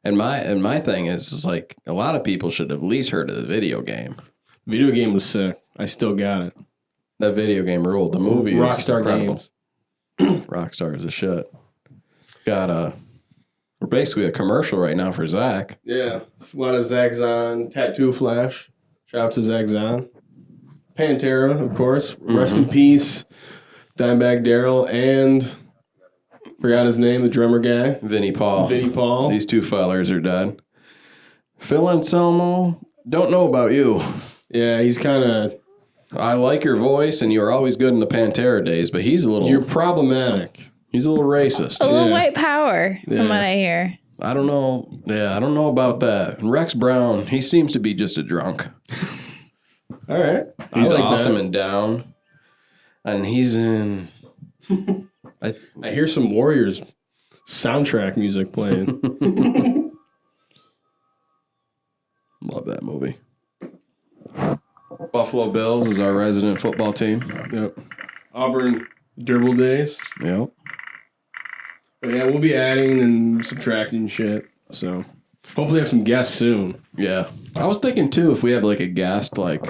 And my thing is like a lot of people should have at least heard of the video game. Video game was sick. I still got it. That video game ruled. The movie is Rockstar incredible. Games. Rockstar is a shit. We're basically a commercial right now for Zach. Yeah, it's a lot of Zagzon tattoo flash. Shout out to Zagzon. Pantera, of course. Rest in peace, Dimebag Darrell, and forgot his name, the drummer guy. Vinnie Paul. Vinnie Paul. These two fellers are dead. Phil Anselmo, don't know about you. Yeah, he's kind of... I like your voice, and you were always good in the Pantera days, but he's a little... You're problematic. He's a little racist. A little Yeah. white power, Yeah. from what I hear. I don't know. Yeah, I don't know about that. Rex Brown, he seems to be just a drunk. All right. He's I like awesome that. and down. And he's in... I hear some Warriors soundtrack music playing. Love that movie. Buffalo Bills is our resident football team. Yep. Auburn Dribble Days. Yep. But yeah, we'll be adding and subtracting shit. So hopefully have some guests soon. Yeah. I was thinking, too, if we have, like, a guest, like,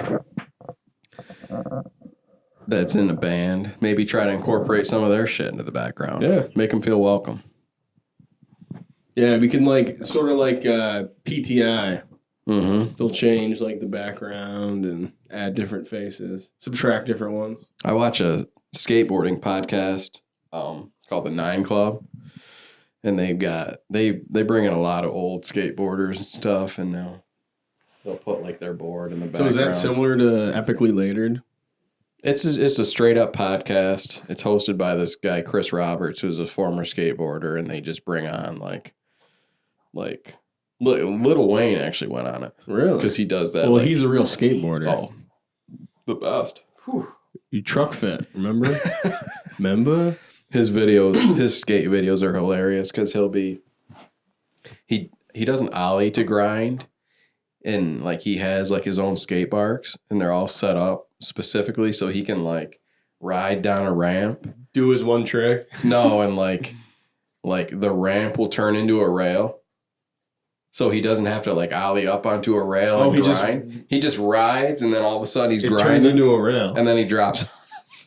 that's in the band, maybe try to incorporate some of their shit into the background. Yeah. Make them feel welcome. Yeah, we can like sort of like PTI. Mm-hmm. They'll change like the background and add different faces, subtract different ones. I watch a skateboarding podcast called the 9 Club, and they bring in a lot of old skateboarders and stuff, and they'll put like their board in the So background. is that similar to Epically Latered? It's a straight up podcast. It's hosted by this guy Chris Roberts, who's a former skateboarder, and they just bring on like Lil Wayne actually went on it Really? because he does that. Well, like, he's a real skateboarder. oh, the best. You truck fit, remember? Remember? His skate videos are hilarious because he doesn't ollie to grind, and like he has like his own skate parks, and they're all set up specifically so he can like ride down a ramp. Do his one trick. No, and like the ramp will turn into a rail. So he doesn't have to like ollie up onto a rail and grind. He just rides, and then all of a sudden he's It turns grinding, into a rail. and then he drops.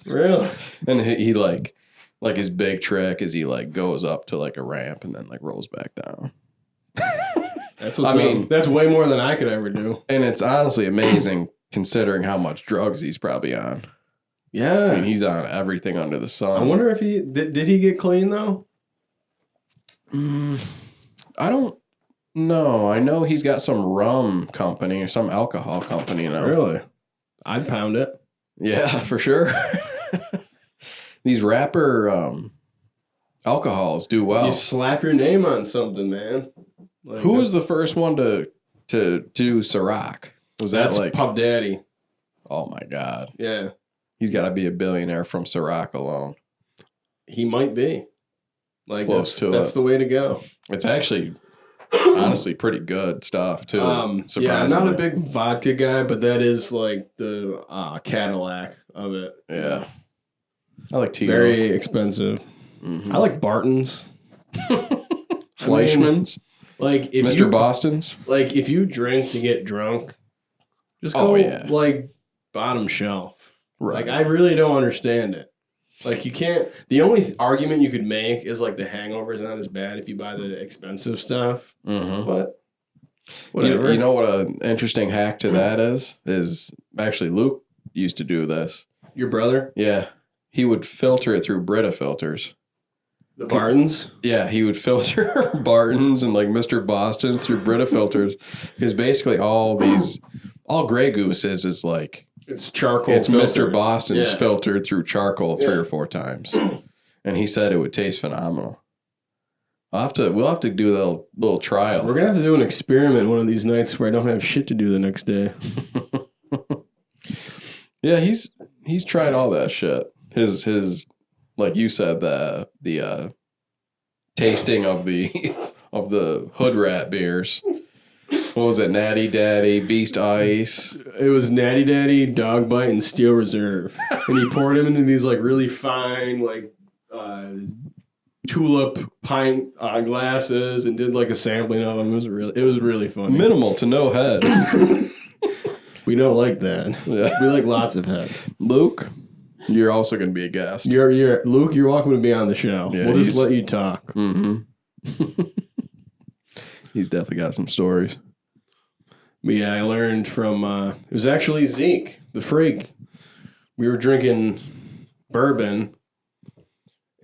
Really? And he like his big trick is he like goes up to like a ramp and then like rolls back down. That's that's way more than I could ever do. And it's honestly amazing considering how much drugs he's probably on. Yeah. I mean, he's on everything under the sun. I wonder if he did he get clean though? I don't know. I know he's got some rum company or some alcohol company now. Really? I'd pound it. Yeah, for sure. These rapper alcohols do well. You slap your name on something, man. Like, Who was the first one to do Ciroc? Was that that's like Puff Daddy? Oh my God. Yeah, He's got to be a billionaire from Ciroc alone. he might be. Like Close to that's it. the way to go. It's actually honestly pretty good stuff too. Yeah, I'm surprisingly. not a big vodka guy, but that is like the Cadillac of it. Yeah. I like Tito's. Very expensive. Mhm. I like Barton's. Fleischmann's. Like if Mr. Boston's. Like if you drink to get drunk, just Oh, go yeah. like bottom shelf. Right. Like I really don't understand it. Like you can't. The only argument you could make is like the hangover is not as bad if you buy the expensive stuff. Mhm. But whatever. You know what an interesting hack to that is actually Luke used to do this. Your brother, Yeah. He would filter it through Brita filters. the Bartons. Yeah, he would filter Barton's and like Mr. Boston's through Brita filters because basically all Grey Goose is like It's charcoal. It's filter. Mr. Boston's Yeah. filtered through charcoal 3 Yeah. or 4 times. And he said it would taste phenomenal. We'll have to do a little trial. We're gonna have to do an experiment one of these nights where I don't have shit to do the next day. Yeah, he's tried all that shit. His like you said, the tasting of the of the Hood Rat beers. What was it? Natty Daddy, Beast Ice. It was Natty Daddy, Dog Bite, and Steel Reserve, and he poured them into these like really fine like tulip pint glasses and did like a sampling of them. It was really funny. Minimal to no head. We don't like that. Yeah. We like lots of head. Luke, you're also going to be a guest. You're Luke. You're welcome to be on the show. Yeah, we'll just let you talk. Mm-hmm. He's definitely got some stories. But yeah, I learned from it was actually Zeke, the freak. We were drinking bourbon,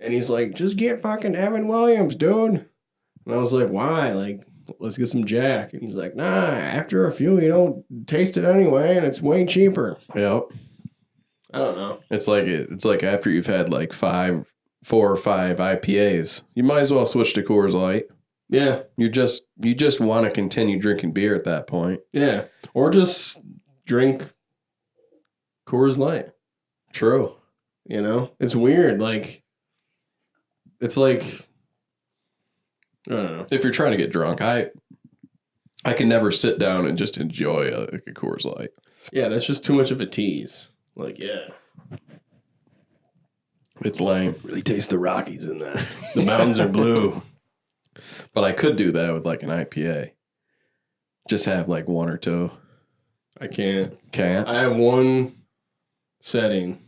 and he's like, "Just get fucking Evan Williams, dude." And I was like, "Why? Like, let's get some Jack." And he's like, "Nah, after a few, you don't taste it anyway, and it's way cheaper." Yep. I don't know. It's like after you've had like 4 or 5 IPAs, you might as well switch to Coors Light. Yeah, You just want to continue drinking beer at that point. yeah, or just drink Coors Light. True. You know, it's weird. Like, it's like I don't know. If you're trying to get drunk, I can never sit down and just enjoy a Coors Light. Yeah, that's just too much of a tease. Like, yeah. It's lame. Really taste the Rockies in that. The mountains are blue. But I could do that with like an IPA. Just have like 1 or 2. I can't. Can't? I have one setting,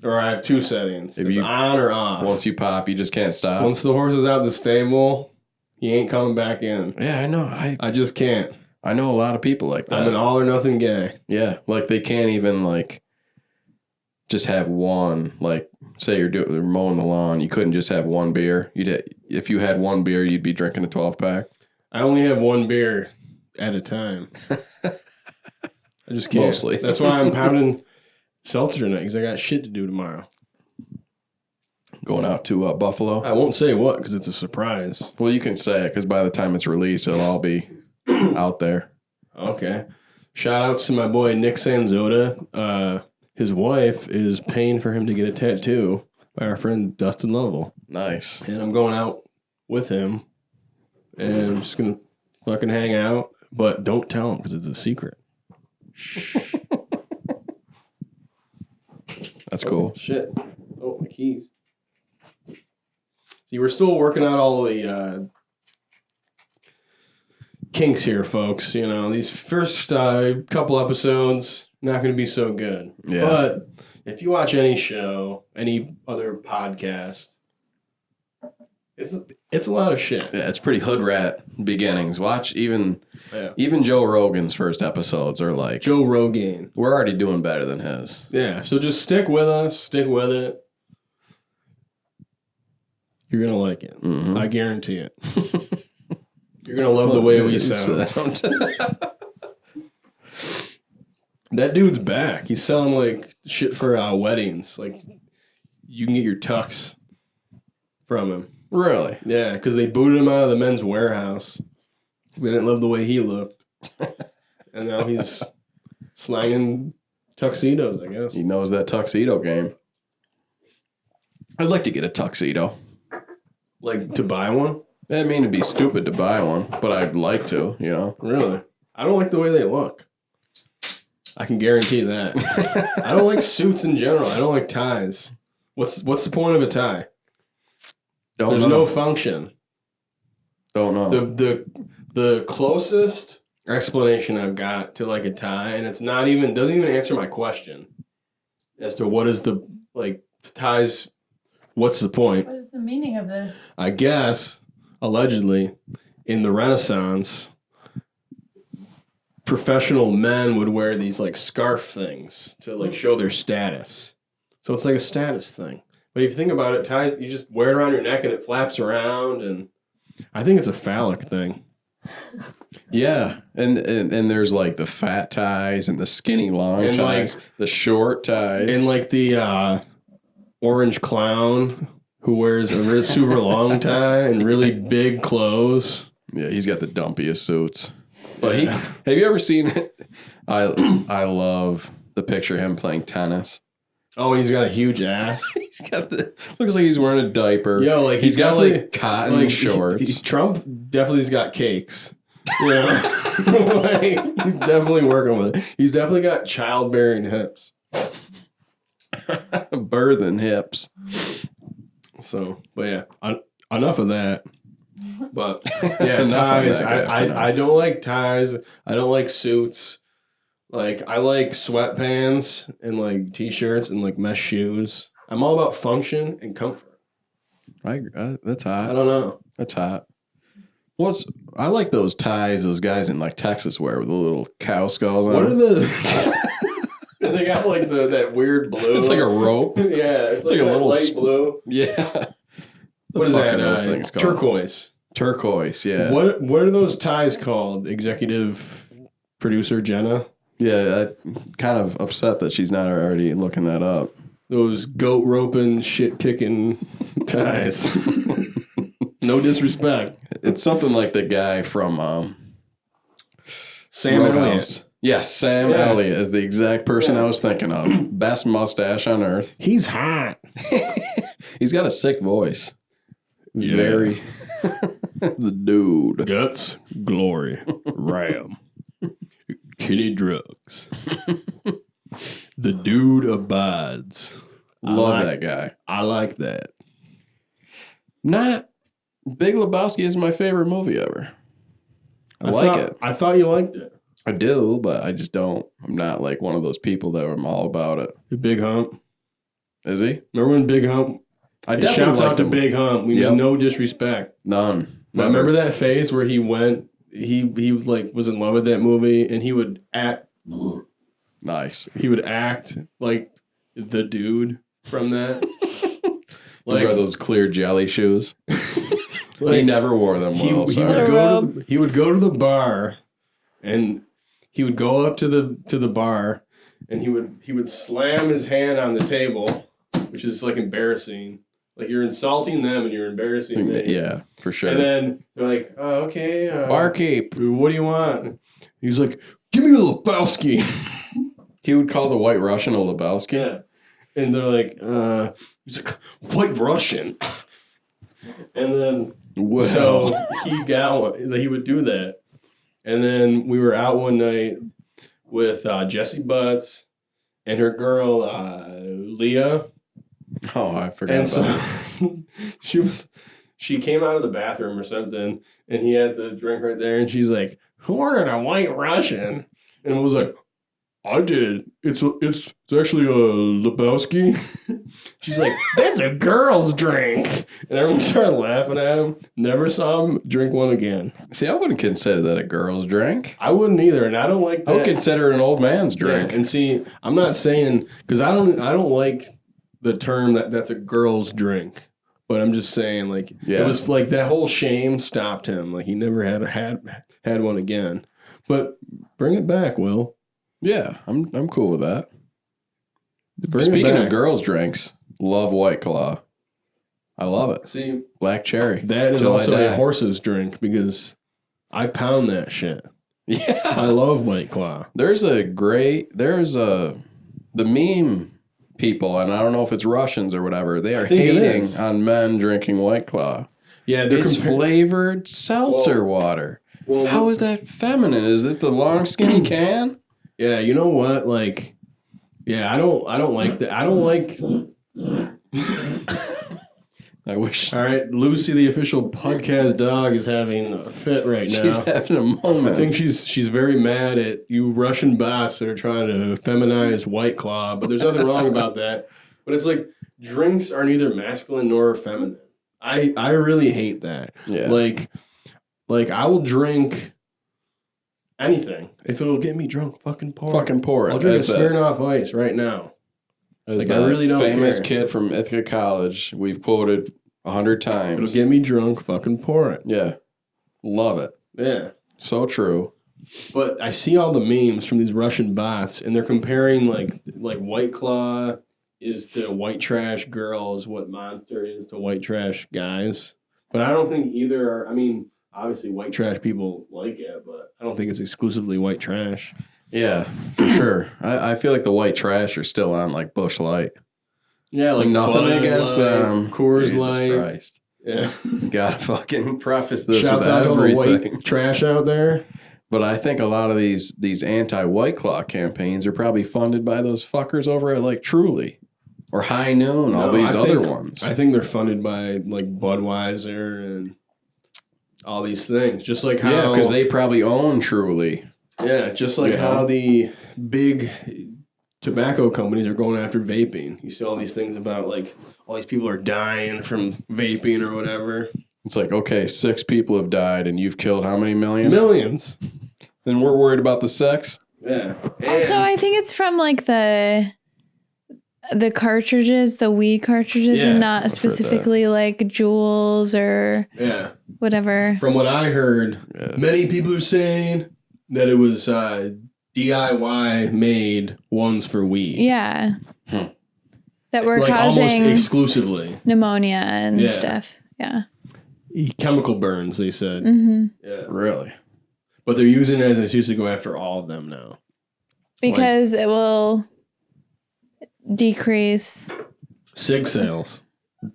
or I have 2 settings. If It's you- on or off. Once you pop, you just can't stop. Once the horse is out the stable, he ain't coming back in. Yeah, I know. I just can't. I know a lot of people like that. I'm an all or nothing guy. Yeah, like they can't even like just have one. Like, say you're mowing the lawn, you couldn't just have one beer. If you had one beer, you'd be drinking a 12-pack. I only have one beer at a time. I just can't. Mostly. That's why I'm pounding seltzer tonight, because I got shit to do tomorrow. Going out to Buffalo. I won't say what, because it's a surprise. Well, you can say it because by the time it's released, it'll all be out there. Okay. Shout outs to my boy Nick Sanzota. His wife is paying for him to get a tattoo by our friend Dustin Lovell. Nice. And I'm going out with him. And I'm just going to fucking hang out. But don't tell him because it's a secret. That's cool. Shit. Oh, my keys. See, we're still working out all the kinks here, folks. You know, these first couple episodes, not going to be so good. Yeah. But if you watch any show, any other podcast, it's a lot of shit. Yeah, it's pretty hood rat beginnings. Watch even Yeah. Joe Rogan's first episodes are like, Joe Rogan. we're already doing better than his. Yeah, so just stick with us. Stick with it. You're going to like it. Mhm. I guarantee it. You're going to love the way we sound. That dude's back. He's selling like shit for weddings. Like you can get your tux from him. Really? Yeah, because they booted him out of the men's warehouse. They didn't love the way he looked. And now he's slanging tuxedos, I guess. He knows that tuxedo game. I'd like to get a tuxedo. Like to buy one? I mean, it'd be stupid to buy one, but I'd like to, you know. Really? I don't like the way they look. I can guarantee that. I don't like suits in general. I don't like ties. What's the point of a tie? There's no function. Don't know. The closest explanation I've got to like a tie, and it's doesn't even answer my question as to what is the ties. What's the point? What is the meaning of this? I guess allegedly in the Renaissance, professional men would wear these like scarf things to like show their status. So it's like a status thing. But if you think about it, ties, you just wear it around your neck and it flaps around, and I think it's a phallic thing. Yeah, and there's like the fat ties and the skinny long And, ties, the short ties, And like the orange clown who wears a really super long tie and really big clothes. yeah, he's got the dumpiest suits. But have you ever seen it? I love the picture of him playing tennis. Oh, and he's got a huge ass. He's got looks like he's wearing a diaper. Yo, like he's got like cotton shorts. Trump definitely's got cakes. You know? Like, he's definitely working with it. He's definitely got childbearing hips. Birthing hips. So, but yeah, enough of that. But yeah, Enough on ties. that guy for now. I don't like ties. I don't like suits. Like I like sweatpants and like t-shirts and like mesh shoes. I'm all about function and comfort. That's I hot. don't know. That's hot. I like those ties those guys in like Texas wear with the little cow skulls on. What are them. the? They got like that weird blue. It's like a rope. Yeah, it's like a little light blue. Yeah. What is that? Those things called? Turquoise. Turquoise. Yeah. What are those ties called? Executive producer Jenna. Yeah. I'm kind of upset that she's not already looking that up. Those goat roping, shit kicking ties. No disrespect. It's something like the guy from Sam Roadhouse. Elliott. Yes, Sam Yeah. Elliott is the exact person I was thinking of. Best mustache on earth. He's hot. He's got a sick voice. Yeah. Very the dude. Guts, glory, ram, kitty drugs. The dude abides. Love that guy. I like that. Not Big Lebowski is my favorite movie ever. I like it. I thought you liked it. I do, but I just don't. I'm not like one of those people that I'm all about it. The Big Hump. Is he? Remember when Big Hump? I Shouts definitely out liked to him. Big Hump. We Yep. mean no disrespect. None. But remember that phase where he went? He like was in love with that movie, and he would act. Nice. He would act like the dude from that. Like those clear jelly shoes. Like, he never wore them well. He would go to the bar, and he would go up to the bar, and he would slam his hand on the table, which is like embarrassing. Like you're insulting them and you're embarrassing me. Yeah, for sure. And then they're like, oh, okay. Barkeep. What do you want? He's like, give me a Lebowski. He would call the White Russian a Lebowski. Yeah. And they're like, he's like, White Russian. And then, Well. so he got one. He would do that. And then we were out one night with Jessie Butts and her girl, Leah. Oh, I forgot And about so she came out of the bathroom or something, and he had the drink right there, and she's like, who ordered a White Russian? And it was like, I did. It's actually a Lebowski. She's like, that's a girl's drink. And everyone started laughing at him. Never saw him drink one again. See, I wouldn't consider that a girl's drink. I wouldn't either, and I don't like that. I would consider it an old man's drink. Yeah, and see, I'm not saying because I don't like the term that's a girl's drink, but I'm just saying like it was like that whole shame stopped him. Like he never had one again. But bring it back, Will. Yeah, I'm cool with that. Bring Speaking it of back. girls' drinks, love White Claw. I love it. See, Black cherry. that is Till I also die. a horse's drink because I pound that shit. Yeah. I love White Claw. There's the meme people, and I don't know if it's Russians or whatever, they are think it hating is. on men drinking White Claw. Yeah, It's flavored seltzer water. Well, How is that feminine? Is it the long skinny can? yeah, you know what? Like, yeah, I don't like that. I don't like. I wish All right, Lucy, the official podcast dog, is having a fit right now. she's having a moment. I think she's very mad at you Russian bots that are trying to feminize White Claw, but there's nothing wrong about that. But it's like drinks are neither masculine nor feminine. I really hate that. Yeah. Like I will drink anything if it'll get me drunk. Fucking pour. Fucking pour it. I'll drink a As the- Smirnoff Ice right now. As Like, the I really don't famous care. kid from Ithaca College, we've quoted 100 times. It'll get me drunk. Fucking pour it. Yeah. Love it. Yeah. So true. But I see all the memes from these Russian bots, and they're comparing like White Claw is to white trash girls, what Monster is to white trash guys. But I don't think either are. I mean, obviously white trash people like it, but I don't think it's exclusively white trash. Yeah, for sure. I feel like the white trash are still on like Bush Light. Yeah, like Nothing Bud against Light, them. Coors Jesus Light. Christ. Yeah. Gotta fucking preface this Shouts with out to all the everything. white trash out there. But I think a lot of these anti-White Claw campaigns are probably funded by those fuckers over at like Truly or High Noon, all these other ones. I think they're funded by like Budweiser and all these things. Just like how Yeah, because they probably own Truly. Yeah, just like how the big tobacco companies are going after vaping. You see all these things about like all these people are dying from vaping or whatever. It's like, okay, 6 people have died and you've killed how many million? Millions. Then we're worried about the sex? Yeah. Also, I think it's from like the cartridges, the weed cartridges, Yeah, and not I've heard specifically like Juuls or Yeah. whatever. From what I heard, many people are saying that it was DIY made ones for weed. Yeah. That were like almost causing exclusively pneumonia and Yeah. stuff. Yeah. chemical burns. They said, Mm-hmm. yeah, Really? but they're using it as an excuse to go after all of them now. Because it will decrease, Cig sales.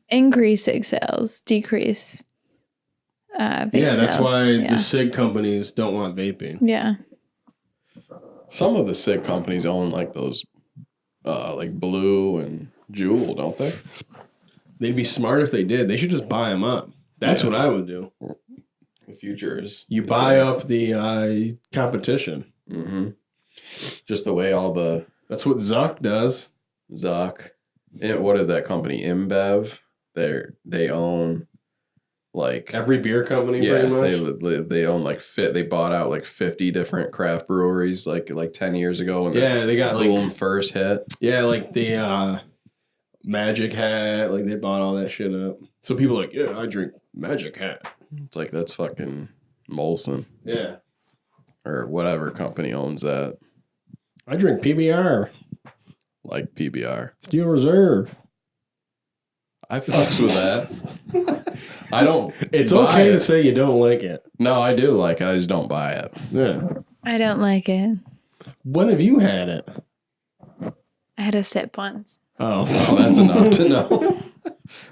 increase cig sales, decrease vape Yeah, that's sales. why Yeah. the cig companies don't want vaping. Yeah. Some of the cig companies own like those like Blue and Juul, don't they? They'd be smart if they did. They should just buy them up. That's what I would do. The future is You buy up the competition. Mm-hmm. Just the way all the That's what Zuck does. Zuck, what is that company? InBev. They own like Every beer company, yeah, pretty much. they own like they bought out like 50 different craft breweries like 10 years ago when Yeah, they got the like boom first hit. yeah, like the Magic Hat. Like they bought all that shit up. So people are like, yeah, I drink Magic Hat. It's like that's fucking Molson Yeah, or whatever company owns that. I drink PBR, Like PBR. Steel Reserve. I fucks with that. I don't. It's buy okay it. to say you don't like it. No, I do like it. I just don't buy it. Yeah. I don't like it. When have you had it? I had a sip once. Oh, Oh, that's enough to know.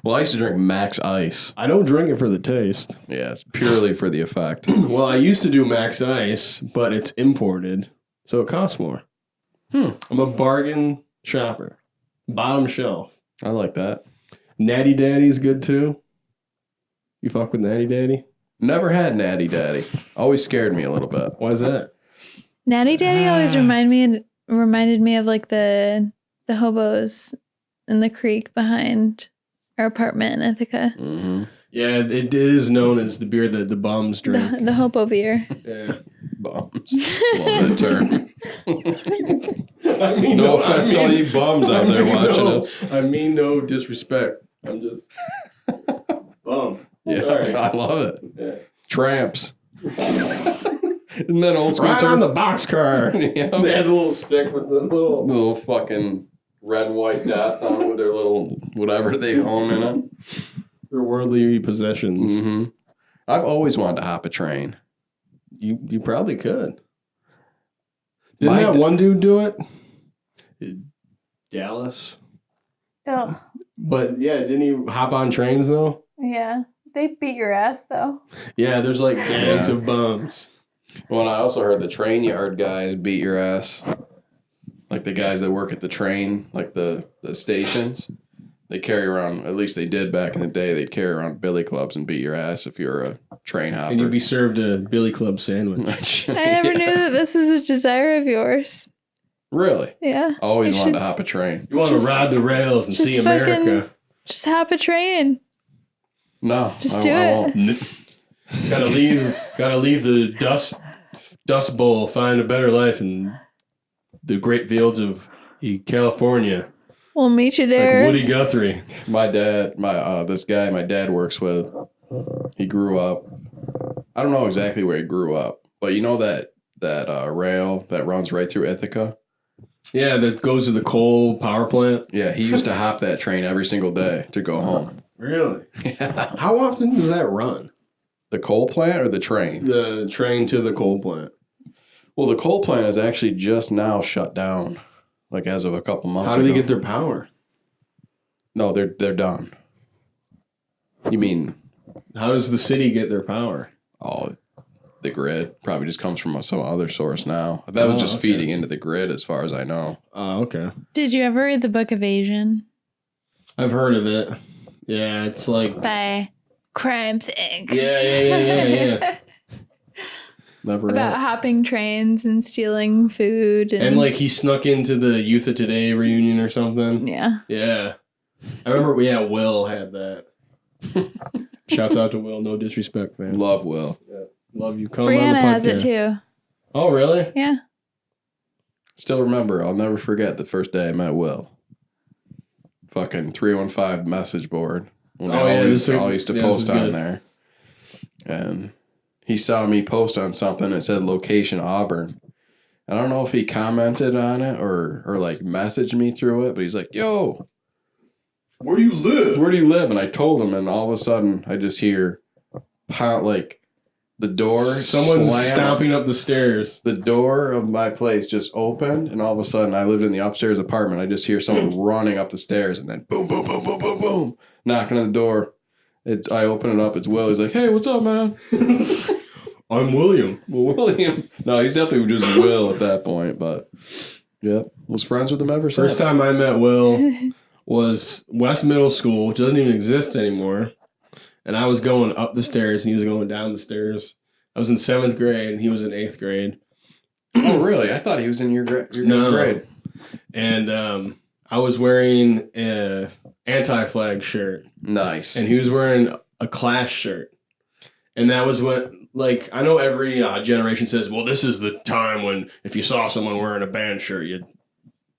Well, I used to drink Max Ice. I don't drink it for the taste. Yeah, it's purely for the effect. Well, I used to do Max Ice, but it's imported, so it costs more. I'm a bargain shopper. Bottom shelf. I like that. Natty Daddy's good too. You fuck with Natty Daddy? Never had Natty Daddy. Always scared me a little bit. Why is that? Natty Daddy always reminded me of like the hobos in the creek behind our apartment in Ithaca. Mm-hmm. Yeah, it is known as the beer that the bums drink. The hobo beer. Yeah. Bums. Love that term. I mean, No offense to all you bums out there watching us. I mean no disrespect. I'm just bum. Yeah, Sorry. I love it. Yeah. Tramps. Isn't that old school Right term? on the boxcar. Yeah. They had the little stick with the Little fucking red and white dots on it with their little whatever they own in it. their worldly possessions. Mm-hmm. I've always wanted to hop a train. You probably could. My Didn't that d- one dude do it? Dallas. Oh, But yeah, didn't he hop on trains though? yeah. They beat your ass though. Yeah, there's like gangs Yeah. of bums. Well, and I also heard the train yard guys beat your ass. Like the guys that work at the train, like the stations. They carry around, at least they did back in the day, they'd carry around billy clubs and beat your ass if you're a train hopper. And you'd be served a Billy Club sandwich. I never knew that this was a desire of yours. Really? Yeah. Always You wanted should to hop a train. You want to Just- ride the rails and just see America. Just hop a train. No. Just do it. won't. Gotta leave the dust bowl, find a better life in the great fields of California. We'll meet you Like there. Woody Guthrie. My dad, this guy my dad works with, he grew up I don't know exactly where he grew up, but you know that rail that runs right through Ithaca? Yeah, that goes to the coal power plant. Yeah, he used to hop that train every single day to go home. Really? Yeah. How often does that run? The coal plant or the train? The train to the coal plant. Well, the coal plant is actually just now shut down, like as of a couple months How ago. do they get their power? No, they're done. You mean, How does the city get their power? the grid probably just comes from some other source now. That was just feeding into the grid as far as I know. Oh, okay. Did you ever read the Book of Asian? I've heard of it. Yeah, it's like... By Crimes Inc. Yeah. Never About read. hopping trains and stealing food. And like he snuck into the Youth of Today reunion or something. Yeah. Yeah. I remember, Will had that. Shouts out to Will. No disrespect, man. Love Will. Love you. Come on the Brianna has it podcast. too. Oh, really? Yeah. Still remember, I'll never forget the first day I met Will. Fucking 315 message board. When I always used to post on there. And he saw me post on something that said location Auburn. I don't know if he commented on it or like messaged me through it, but he's like, yo, Where do you live? where do you live? And I told him, and all of a sudden I just hear like the door Someone slam. stomping up the stairs. The door of my place just opened, and all of a sudden I lived in the upstairs apartment. I just hear someone running up the stairs, and then boom, boom, boom, boom, boom, boom, knocking on the door. I open it up. It's Will. He's like, hey, what's up, man? I'm William. Well, William. No, he's definitely just Will at that point, but yeah, was friends with him ever since. First time I met Will was West Middle School, which doesn't even exist anymore. And I was going up the stairs, and he was going down the stairs. I was in 7th grade, and he was in 8th grade. Oh, really? I thought he was in your grade. And I was wearing an anti-flag shirt, Nice. and he was wearing a Clash shirt. And that was when, like, I know every generation says, well, this is the time when if you saw someone wearing a band shirt,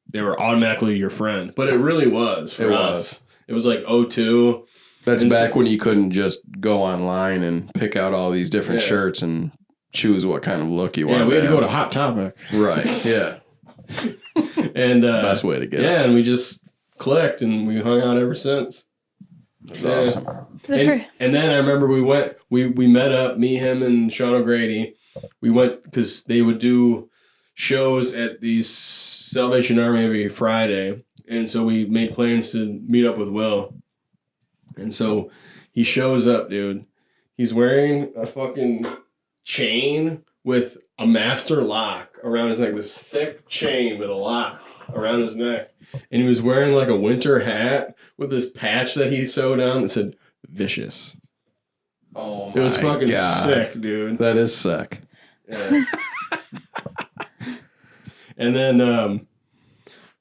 they were automatically your friend. But it really was for us. It was like 02. That's And back when you couldn't just go online and pick out all these different shirts and choose what kind of look you wanted. Yeah, we had to go to have. Hot Topic. Right, yeah. And Best way to get it. Yeah, and we just clicked, and we hung out ever since. That's awesome. And then I remember we met up, me, him, and Sean O'Grady. We went because they would do shows at the Salvation Army every Friday. And so we made plans to meet up with Will. And so he shows up, dude. He's wearing a fucking chain with a master lock around his neck. This thick chain with a lock around his neck. And he was wearing like a winter hat with this patch that he sewed on that said Vicious. Oh, It was fucking God. sick, dude. That is sick. Yeah. And then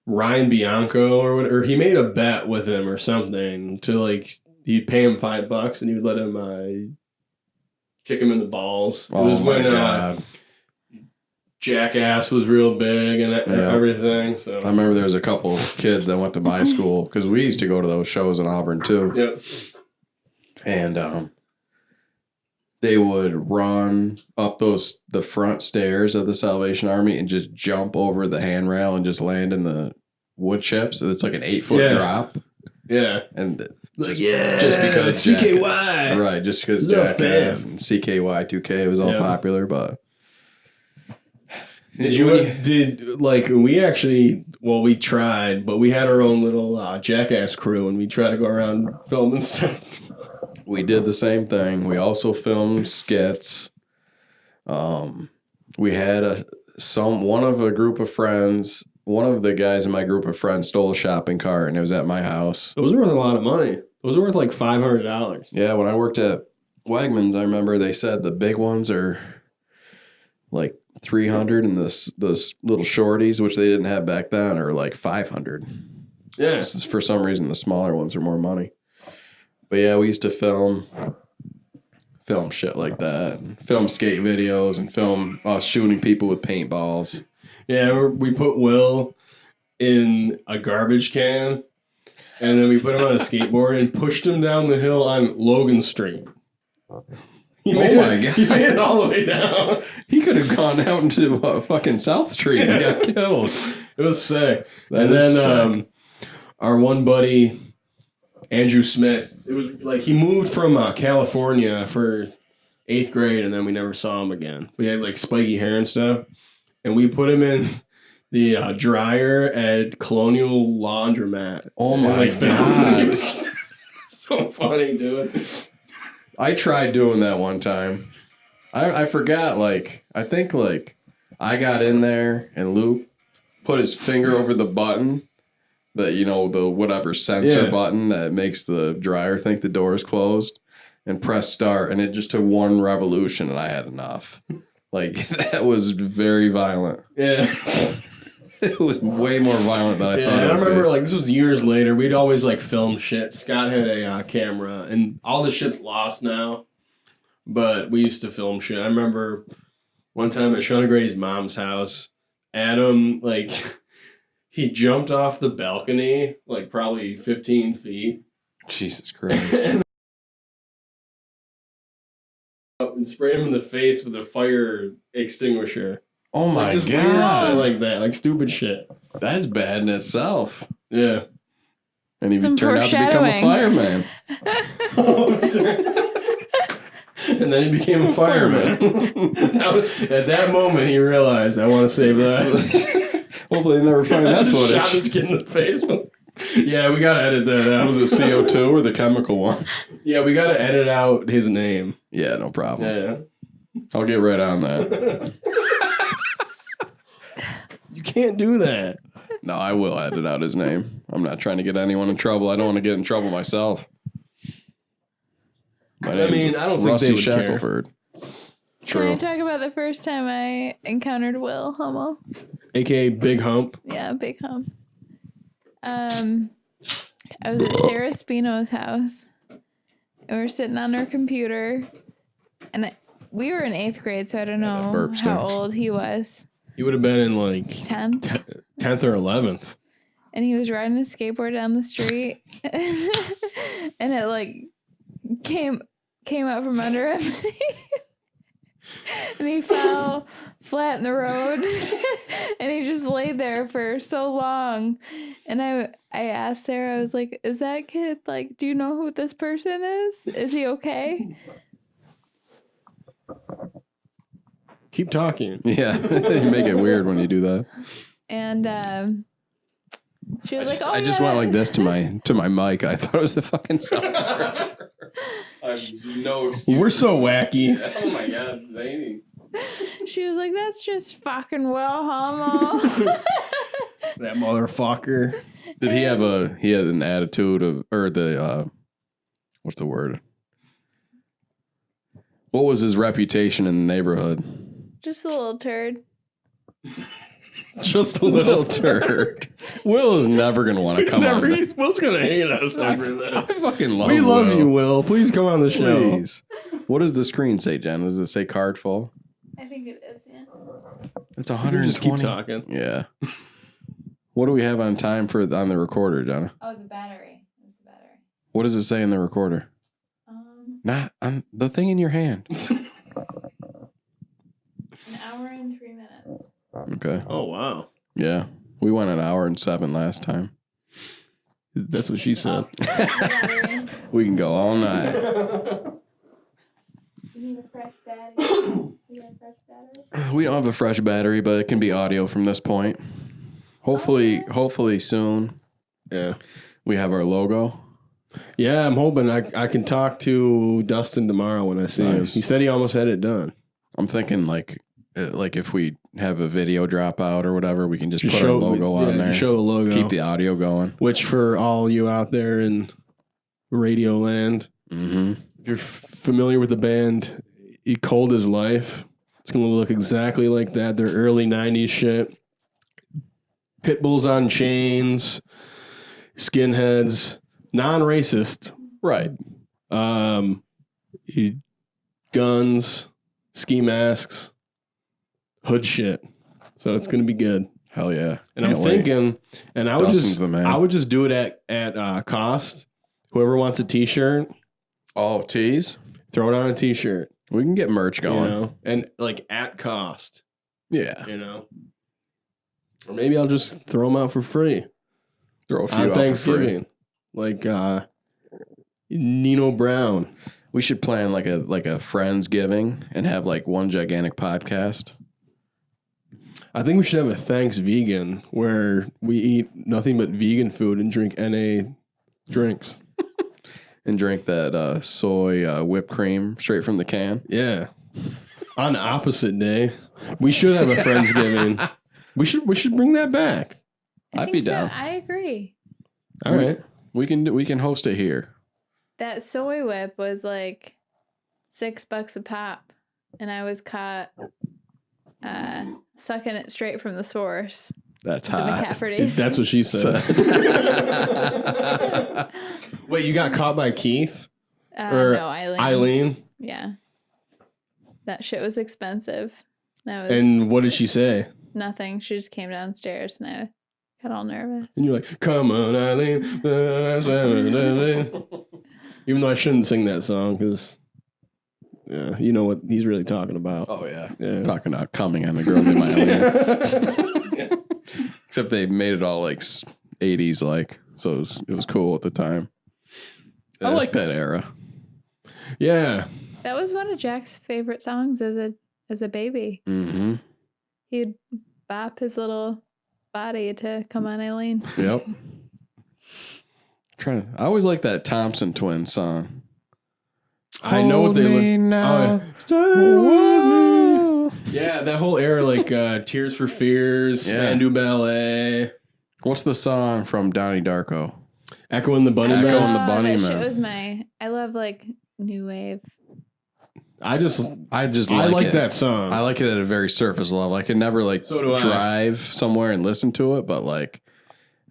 Ryan Bianco or whatever, he made a bet with him or something to like, he'd pay him $5 and he would let him kick him in the balls. It was when God. Jackass was real big and everything. So I remember there was a couple kids that went to my school because we used to go to those shows in Auburn too. Yep. And they would run up the front stairs of the Salvation Army and just jump over the handrail and just land in the wood chips. It's like an 8-foot drop. Yeah. And just because CKY. Right, just because Love Jackass band. and CKY 2K was all popular, but we tried, but we had our own little Jackass crew and we tried to go around filming stuff. we did the same thing. We also filmed skits. We had one of the guys in my group of friends stole a shopping cart and it was at my house. It was worth a lot of money. It was worth like $500. Yeah, when I worked at Wegmans, I remember they said the big ones are like 300 and those little shorties, which they didn't have back then, are like 500. Yeah. For some reason, the smaller ones are more money. But yeah, we used to film shit like that, and film skate videos, and film us shooting people with paintballs. Yeah, we put Will in a garbage can, and then we put him on a skateboard and pushed him down the hill on Logan Street. He Oh made my it, God. He made it all the way down. He could have gone out into fucking South Street and got killed. It was sick. That and is then sick. Our one buddy, Andrew Smith, it was like he moved from California for 8th grade, and then we never saw him again. We had like spiky hair and stuff, and we put him in the dryer at Colonial Laundromat. Oh my And, God. so funny, dude. I tried doing that one time. I forgot, I think, I got in there and Luke put his finger over the button, the whatever sensor button that makes the dryer think the door is closed, and press start, and it just took one revolution, and I had enough. That was very violent. Yeah. It was way more violent than I thought it I would remember, be. this was years later. We'd always, film shit. Scott had a camera, and all the shit's lost now. But we used to film shit. I remember one time at Sean Grady's mom's house, Adam, he jumped off the balcony, probably 15 feet. Jesus Christ. And sprayed him in the face with a fire extinguisher. Oh my Just weird God. shit like that. Stupid shit. That's bad in itself. Yeah. And he Some turned out to become a foreshadowing. fireman. And then he became a fireman. At that moment, he realized, I want to save that. Hopefully they never find that Just shot footage. this kid in the face. Yeah, we got to edit that out. Was it CO2 or the chemical one? Yeah, we got to edit out his name. Yeah, no problem. Yeah. I'll get right on that. You can't do that. No, I will edit out his name. I'm not trying to get anyone in trouble. I don't want to get in trouble myself. My I name's mean, I don't think Rusty they would care. Shackelford. Can I True. talk about the first time I encountered Will Homo? AKA Big Hump. Yeah, big hump. I was at Sarah Spino's house, and we were sitting on her computer, and we were in 8th grade, so I don't know burp how stinks. old he was. He would have been in 10th. 10th or 11th. And he was riding his skateboard down the street, and it came out from under him. And he fell flat in the road, and he just laid there for so long. And I asked Sarah, I was like, is that kid, do you know who this person is? Is he okay? Keep talking. Yeah, you make it weird when you do that. And she was like, oh, I just yeah. went like this to my mic. I thought it was a fucking seltzer. I have no excuse. We're so wacky. Oh my God, zany. She was like, that's just fucking Will Homo. That motherfucker. Did he had an attitude of, or the what's the word? What was his reputation in the neighborhood? Just a little turd. Just a Little turd. Will is never gonna want to come on. Will's gonna hate us over I that. fucking love We love Will. you, Will. Please come on the show. Please. What does the screen say, Jen? Does it say card full? I think it is, yeah. It's You can just keep 120. talking. Yeah. What do we have on time on the recorder, Jenna? Oh, the battery. It's the battery. What does it say in the recorder? Not on the thing in your hand. An hour and 3 minutes. Okay. Oh wow, Yeah. We went an hour and 7 last time. that's what she said. Battery. We can go all night. You need a fresh battery. You need a fresh battery? We don't have a fresh battery, but it can be audio from this point. Hopefully soon Yeah, we have our logo. yeah. I'm hoping I can talk to Dustin tomorrow when I see him. Nice. He said he almost had it done. I'm thinking like if we have a video drop out or whatever, we can just put show our logo on there. Show the logo. Keep the audio going. Which for all you out there in radio land, Mm-hmm. if you're familiar with the band Cold as Life, it's going to look exactly like that. Their early 90s shit. Pit bulls on chains, skinheads, non-racist, Right. guns, ski masks, hood shit. So it's going to be good. Hell yeah. And Can't I'm wait. thinking, and I would Dustin's the man. I would just do it at cost. Whoever wants a T-shirt, Oh, tease? throw it on a T-shirt. We can get merch going. You know, and like at cost. Yeah. You know, or maybe I'll just throw them out for free Throw a few on out for free. Thanksgiving, like Nino Brown. We should plan like a Friendsgiving and have like one gigantic podcast. I think we should have a Thanks Vegan where we eat nothing but vegan food and drink NA drinks. And drink that soy whipped cream straight from the can. Yeah. On the opposite day, we should have a Friendsgiving. we should bring that back. I'd be down. I agree. All right. We can host it here. That soy whip was like $6 a pop, and I was caught sucking it straight from the source. That's The hot. McCafferty's. That's what she said. Wait, you got caught by Keith? Or no, Eileen. Eileen? Yeah. That shit was expensive. That was And what did she say? nothing. She just came downstairs, and I got all nervous. And you're like, come on, Eileen. Even though I shouldn't sing that song because, yeah, you know what he's really talking about. Oh yeah. Yeah. Talking about coming on a girl named Eileen. Except they made it all like 80s like, so it was cool at the time. I like that era. Yeah. That was one of Jack's favorite songs as a baby. Mm-hmm. He'd bop his little body to Come On Eileen. Yep. I always like that Thompson Twins song. I know what they look. Now. Oh, yeah, that whole era, like Tears for Fears, Yeah. Spandau Ballet, What's the song from Donnie Darko? Echo and the Bunny Echo Man. and the Bunny that shit Man. was I love like new wave. I like like that song. I like it at a very surface level. I can never like So do I. drive somewhere and listen to it, but like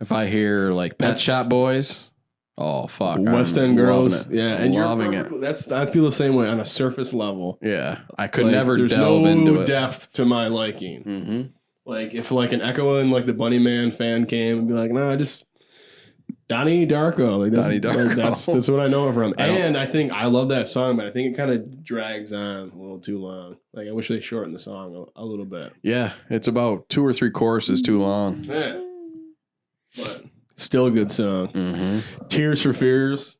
if I hear like Pet Shop Boys, oh fuck, West I'm End Girls, loving it. yeah, and loving you're perfect- I feel the same way on a surface level. Yeah, I could Like, never there's delve no into it. depth to my liking. Mm-hmm. Like if like an Echo and like the Bunny Man fan came and be like, nah, just Donnie Darko. Like that's, Donnie Darko. Like, that's what I know it from. I I think I love that song, but I think it kind of drags on a little too long. Like I wish they shortened the song a little bit. Yeah, it's about 2 or 3 choruses too long. Yeah. But still a good song. Mm-hmm. Tears for Fears.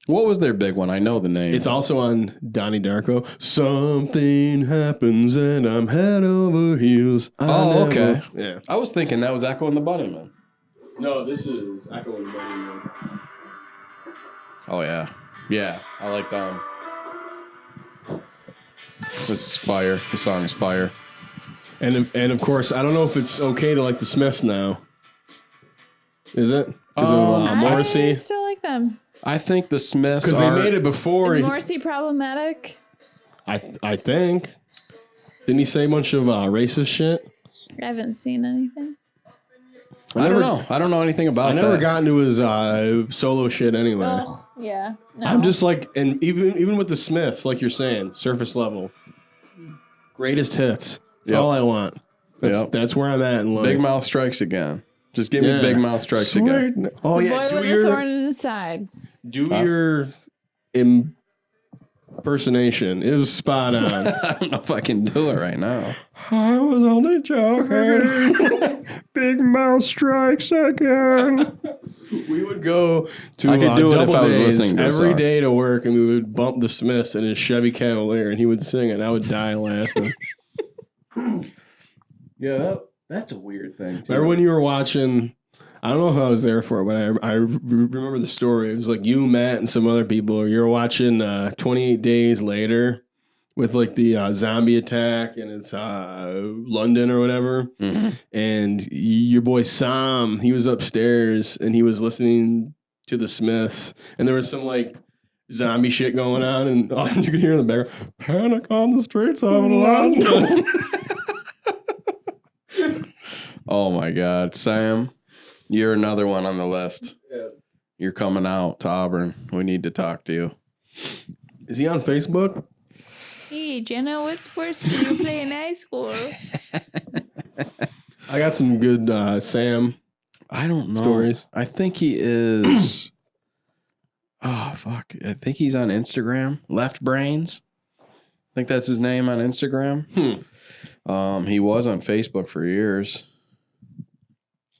What was their big one? I know the name. It's also on Donnie Darko. Something happens and I'm head over heels. Okay. Yeah. I was thinking that was Echo and the Bunnymen. No, this is Echo and Bunny Man. Oh yeah, yeah, I like them. This is fire. The song is fire. And of course, I don't know if it's okay to like the Smiths now. Is it? Because of I Morrissey? still like them. I think the Smiths Because they are. made it before. Is Morrissey problematic? I think. Didn't he say a bunch of racist shit? I haven't seen anything. I don't know. I don't know anything about I never that. got into his solo shit anyway. Oh, yeah. No. I'm just like, and even with the Smiths, like you're saying, surface level, greatest hits. That's Yep. all I want. Yep. That's where I'm at in life. Big Mouth Strikes Again. Just give me Big Mouth Strikes Again. Sweet. Oh the yeah, boy with a thorn in his side. do your impersonation. It was spot on. I don't know if I can do it right now. I was only joking. Big Mouth Strikes Again. We would go to I could do it if double I was days listening to a every song. day to work, and we would bump the Smiths in his Chevy Cavalier, and he would sing it, and I would die laughing. Yeah, that's a weird thing. Too. Remember when you were watching? I don't know if I was there for it, but I remember the story. It was like you, Matt, and some other people. You were watching 28 Days Later with like the zombie attack, and it's London or whatever. Mm-hmm. And your boy Sam, he was upstairs and he was listening to the Smiths, and there was some like zombie shit going on, and all you could hear in the background, "Panic on the streets of London." Oh my God, Sam, you're another one on the list. Yeah. You're coming out to Auburn. We need to talk to you. Is he on Facebook? Hey, Jenna, what sports did you play in high school? I got some good Sam I don't know. stories. I think he is. Oh fuck! I think he's on Instagram. Left Brains. think that's his name on Instagram. He was on Facebook for years.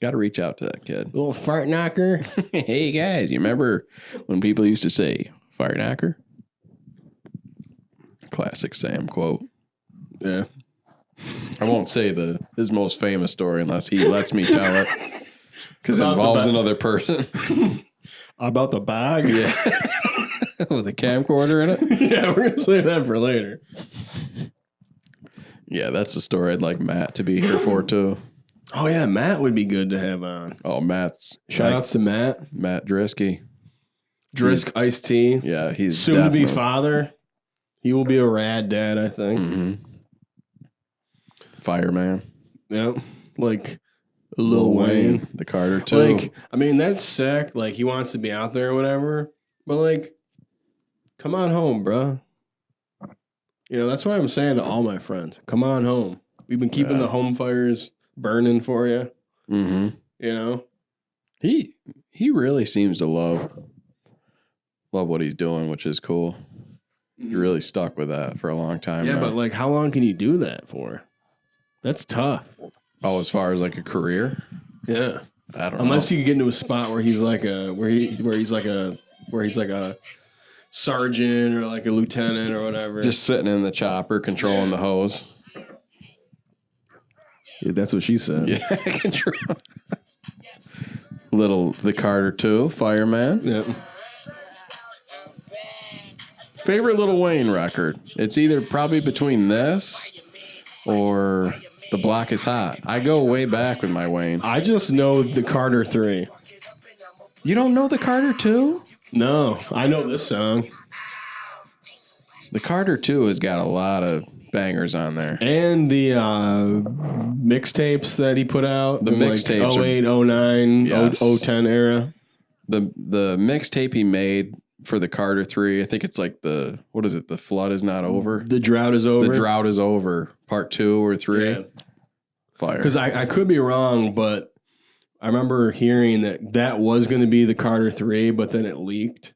Got to reach out to that kid. Little fart knocker. Hey guys, you remember when people used to say fart knocker? Classic Sam quote. Yeah. I won't say his most famous story unless he lets me tell it, because it About the involves bag. another person. About the bag? Yeah. With a camcorder in it. Yeah, we're going to save that for later. Yeah, that's the story I'd like Matt to be here for too. Oh, yeah, Matt would be good to have on. Oh, Matt's Shout outs to Matt. Matt Drisky. Drisk Iced Tea. Yeah, he's Soon to be definitely- father. He will be a rad dad, I think. Mhm. Fireman. Yep. Like Lil Wayne. The Carter too. Like, I mean, that's sick. Like, he wants to be out there or whatever. But, like, come on home, bro. You know, that's what I'm saying to all my friends. Come on home. We've been keeping the home fires burning for you. Mm-hmm. You know? He really seems to love what he's doing, which is cool. He really stuck with that for a long time. Yeah, now. but, like, how long can you do that for? That's tough. Oh, as far as like a career, Yeah. I don't know. Unless you get into a spot where he's like he's like a sergeant or like a lieutenant or whatever. just sitting in the chopper controlling the hose. Yeah, that's what she said. Yeah, control. The Carter too, Fireman. Yeah. Favorite Lil Wayne record? It's either probably between this or The Block Is Hot. I go way back with my Wayne. I just know the Carter 3. You don't know the Carter 2? No, I know this song. The Carter 2 has got a lot of bangers on there. And the mixtapes that he put out. The in, mixtapes are- 08, 09, Yes. 010 era. The mixtape he made for the Carter 3, I think it's like the Flood Is Not Over. The Drought Is Over. The Drought Is Over, part 2 or 3. Yeah. Fire. Because I could be wrong, but I remember hearing that was going to be the Carter 3, but then it leaked.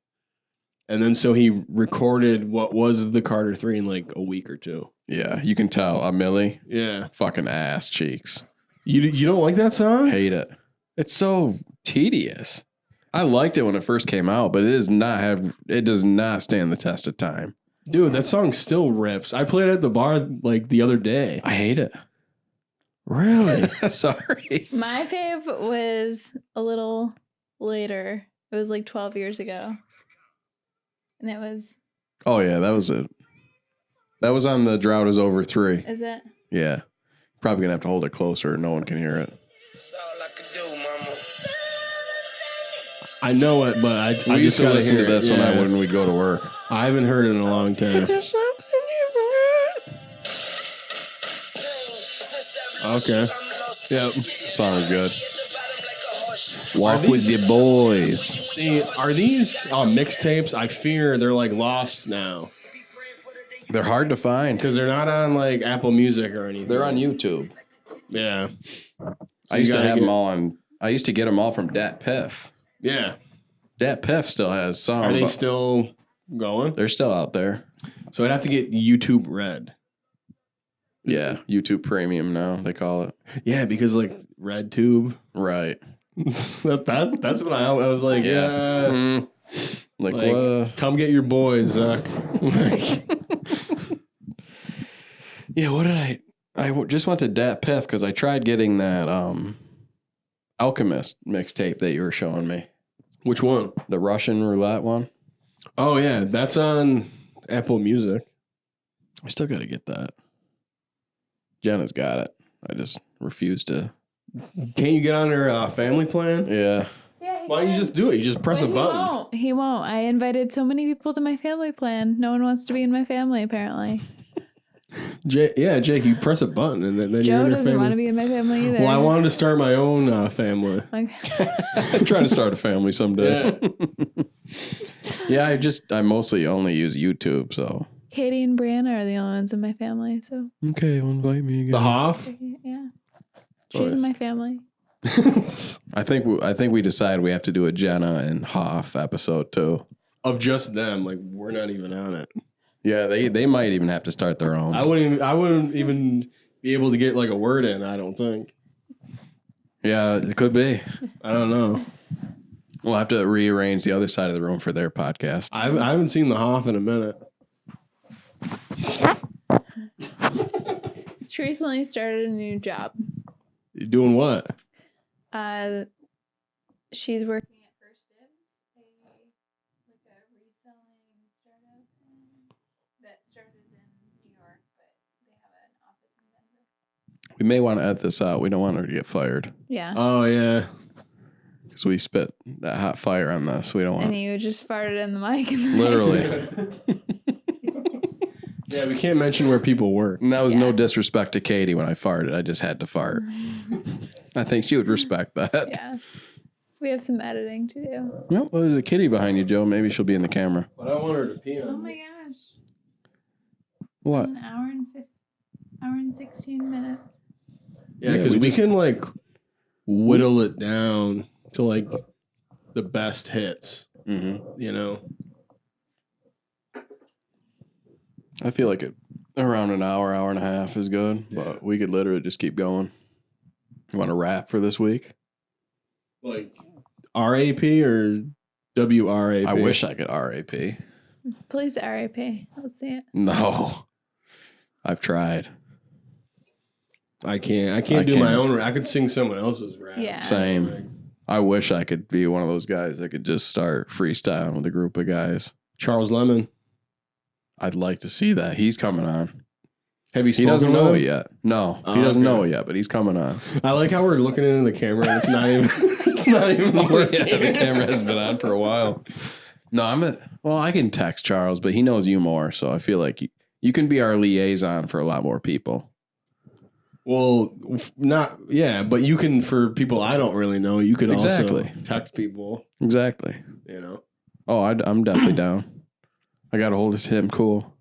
And then so he recorded what was the Carter 3 in like a week or two. Yeah, you can tell. A Millie, Yeah. fucking ass cheeks. You don't like that song? Hate it. It's so tedious. I liked it when it first came out, but it does not stand the test of time. Dude, that song still rips. I played it at the bar like the other day. I hate it. Really? Sorry. My fave was a little later. It was like 12 years ago. And it was, Oh yeah, that was it. That was on the Drought Is Over 3. is it? Yeah. Probably gonna have to hold it closer. No one can hear it. That's all I could do, mama. I know it, but I We used just to gotta listen to hear it. this Yeah. when we'd go to work. I haven't heard it in a long time. Okay. Yep. Song is good. Walk with your boys. See, are these mixtapes? I fear they're like lost now They're hard to find. because they're not on like Apple Music or anything. They're on YouTube. Yeah. I used to gotta have get- them all on. I used to get them all from Dat Piff. Yeah. Dat Piff still has some. Are they but still going? they're still out there. So I'd have to get YouTube Red. Yeah, YouTube Premium now they call it. Yeah, because like Red Tube. Right. that's what I was like. Yeah. Yeah. Mm. Like, Like, what? come get your boys, Zuck. Yeah. What did just went to Dat Piff because I tried getting that Alchemist mixtape that you were showing me. Which one? The Russian roulette one. Oh yeah, that's on Apple Music. I still got to get that. Jenna's got it. I just refuse to. Can't you get on her family plan? Yeah. Yeah. Why don't you just do it? You just press a He button. won't. He won't. I invited so many people to my family plan. No one wants to be in my family, apparently. Jake, you press a button and then you're Joe in your doesn't want to family. be in my family either. Well, I wanted to start my own family. Like, I'm trying to start a family someday. Yeah, I mostly only use YouTube, so. Katie and Brianna are the only ones in my family, so Okay, well, invite me again. The Hoff? yeah. She's in my family. I think we decided we have to do a Jenna and Hoff episode too. Of just them, like we're not even on it. Yeah, they might even have to start their own. I wouldn't even be able to get like a word in. I don't think. Yeah, it could be. I don't know. We'll have to rearrange the other side of the room for their podcast. I haven't seen the Hoff in a minute. She recently started a new job. You doing what? She's working at First Dibs, a reselling startup that started in New York, but they have an office in Denver. We may want to edit this out. We don't want her to get fired Yeah. Oh yeah. because we spit that hot fire on this. We don't And want you just farted in the mic. And literally. Yeah, we can't mention where people work. And that was no disrespect to Katie when I farted. I just had to fart. I think she would respect that. Yeah. We have some editing to do. Well, there's a kitty behind you, Joe. Maybe she'll be in the camera. But I want her to pee on. Oh my gosh. What? An hour and 16 minutes. Yeah, Yeah, because we we just- can like whittle it down to like the best hits. Mm-hmm. You know. I feel like around an hour, hour and a half is good, Yeah. but we could literally just keep going. You want to wrap for this week? Like RAP or WRAP? I wish I could RAP. Please RIP. Let's see it. No. I've tried. I can't I do my can't. own. I could sing someone else's rap. Yeah. Same. I wish I could be one of those guys that could just start freestyling with a group of guys. Charles Lemon. I'd like to see that. He's coming on. Have you He spoken doesn't with know him? it yet. No, Oh, he doesn't okay. know it yet, but he's coming on. I like how we're looking into the camera. And it's not even. It's not even. working. The camera has been on for a while. No, I can text Charles, but he knows you more, so I feel like you can be our liaison for a lot more people. Well, not yeah, but you can for people I don't really know. You could Exactly. also text people. Exactly. You know. Oh, I'm definitely down. I got a hold of him. Cool.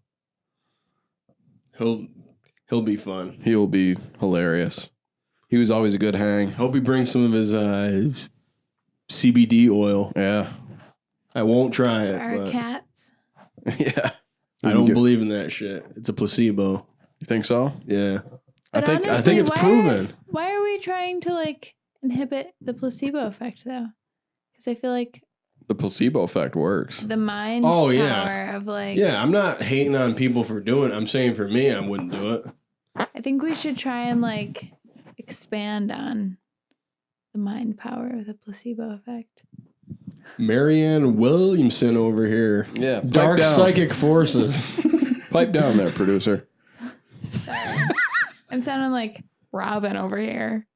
He'll be fun. He will be hilarious. He was always a good hang. Hope he brings some of his CBD oil. Yeah. I won't try it. Our But cats. Yeah. I don't believe in that shit. It's a placebo. You think so? Yeah. But I think honestly, it's proven. Why are we trying to like inhibit the placebo effect though? Because I feel like The placebo effect works. the mind Oh, power yeah. of like Yeah, I'm not hating on people for doing it. I'm saying for me, I wouldn't do it. I think we should try and like expand on the mind power of the placebo effect. Marianne Williamson over here. Yeah. Dark psychic forces. Pipe down there, producer. Sorry. I'm sounding like Robin over here.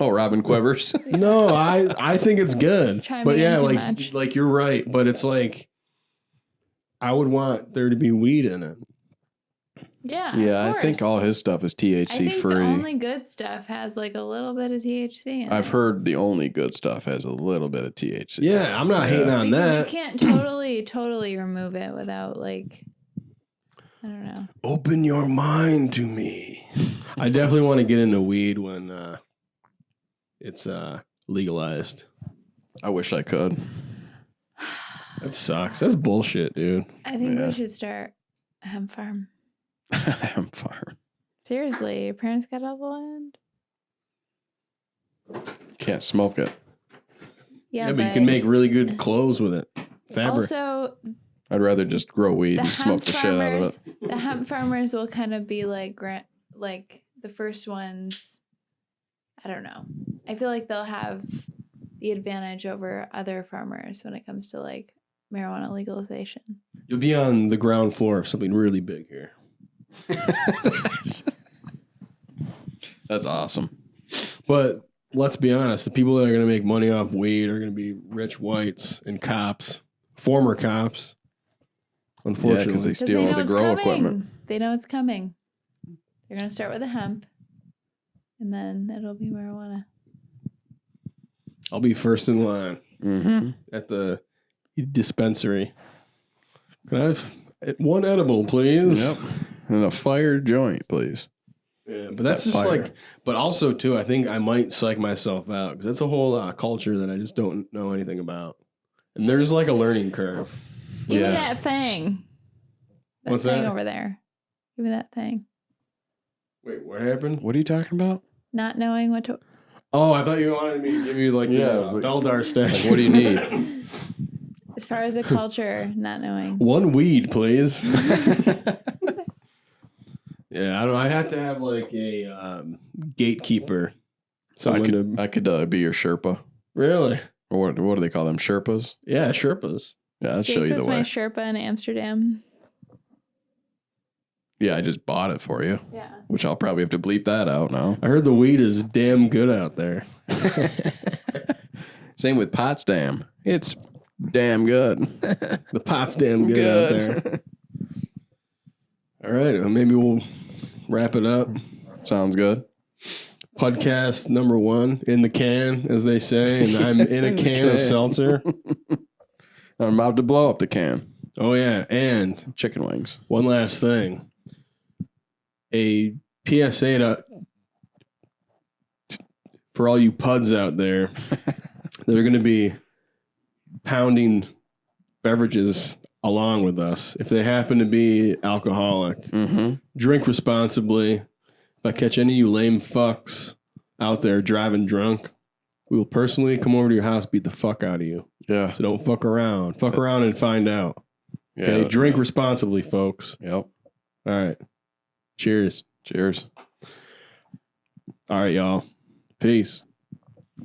Oh, Robin Quivers. No, I think it's good. Chiming But yeah, in too like much. like you're right. But it's like I would want there to be weed in it. Yeah. Yeah, of I think course. all his stuff is I THC think free. the only good stuff has like a little bit of THC in I've it. heard the only good stuff has a little bit of THC. Yeah, I'm not hating on Because that. you can't totally remove it without like I don't know. Open your mind to me. I definitely want to get into weed when it's legalized. I wish I could. That sucks. That's bullshit, dude. I think Yeah. we should start a hemp farm. I'm far. Seriously, your parents got all the land? Can't smoke it. Yeah, but you can make really good clothes with it. Fabric. also I'd rather just grow weed the and smoke hemp the shit out of farmers. it. The hemp farmers will kind of be like like the first ones. I don't know. I feel like they'll have the advantage over other farmers when it comes to like marijuana legalization. You'll be on the ground floor of something really big here. That's awesome. But let's be honest, the people that are going to make money off weed are going to be rich whites and cops, former cops. Yeah, Unfortunately, because they 'Cause steal know all the it's grow coming. equipment. They know it's coming. They're gonna start with the hemp, and then it'll be marijuana. I'll be first in line Mm-hmm. at the dispensary. Can I have one edible, please? Yep. And a fire joint, please. Yeah, but that's That just fire. like, but also too, I think I might psych myself out because that's a whole culture that I just don't know anything about. And there's like a learning curve. Give me Yeah. that thing. What's thing that? over there. Give me that thing. Wait, what happened? What are you talking about? Not knowing what to. Oh, I thought you wanted me to give you like Yeah, the but- Eldar statue. Like, what do you need? As far as a culture, not knowing. One weed, please. Yeah, I don't. I have to have like a gatekeeper. So Someone I could be your Sherpa. really? Or what do they call them? Sherpas? Yeah, Sherpas. Yeah, I'll show Jake you the was my way. Sherpa in Amsterdam. Yeah, I just bought it for you, Yeah. which I'll probably have to bleep that out now. I heard the weed is damn good out there. Same with Potsdam. It's damn good. The pot's damn good out there. All right, well, maybe we'll wrap it up. Sounds good. Podcast number 1 in the can, as they say, and I'm in a can of seltzer. I'm about to blow up the can. Oh yeah, and Chicken wings. one last thing. A PSA for all you puds out there that are going to be pounding beverages along with us. If they happen to be alcoholic, Mm-hmm. drink responsibly. If I catch any of you lame fucks out there driving drunk, we will personally come over to your house, beat the fuck out of you. Yeah. So don't fuck around. Fuck around and find out. Okay, Yeah. drink responsibly, folks. Yep. All right. Cheers. Cheers. All right, y'all. Peace.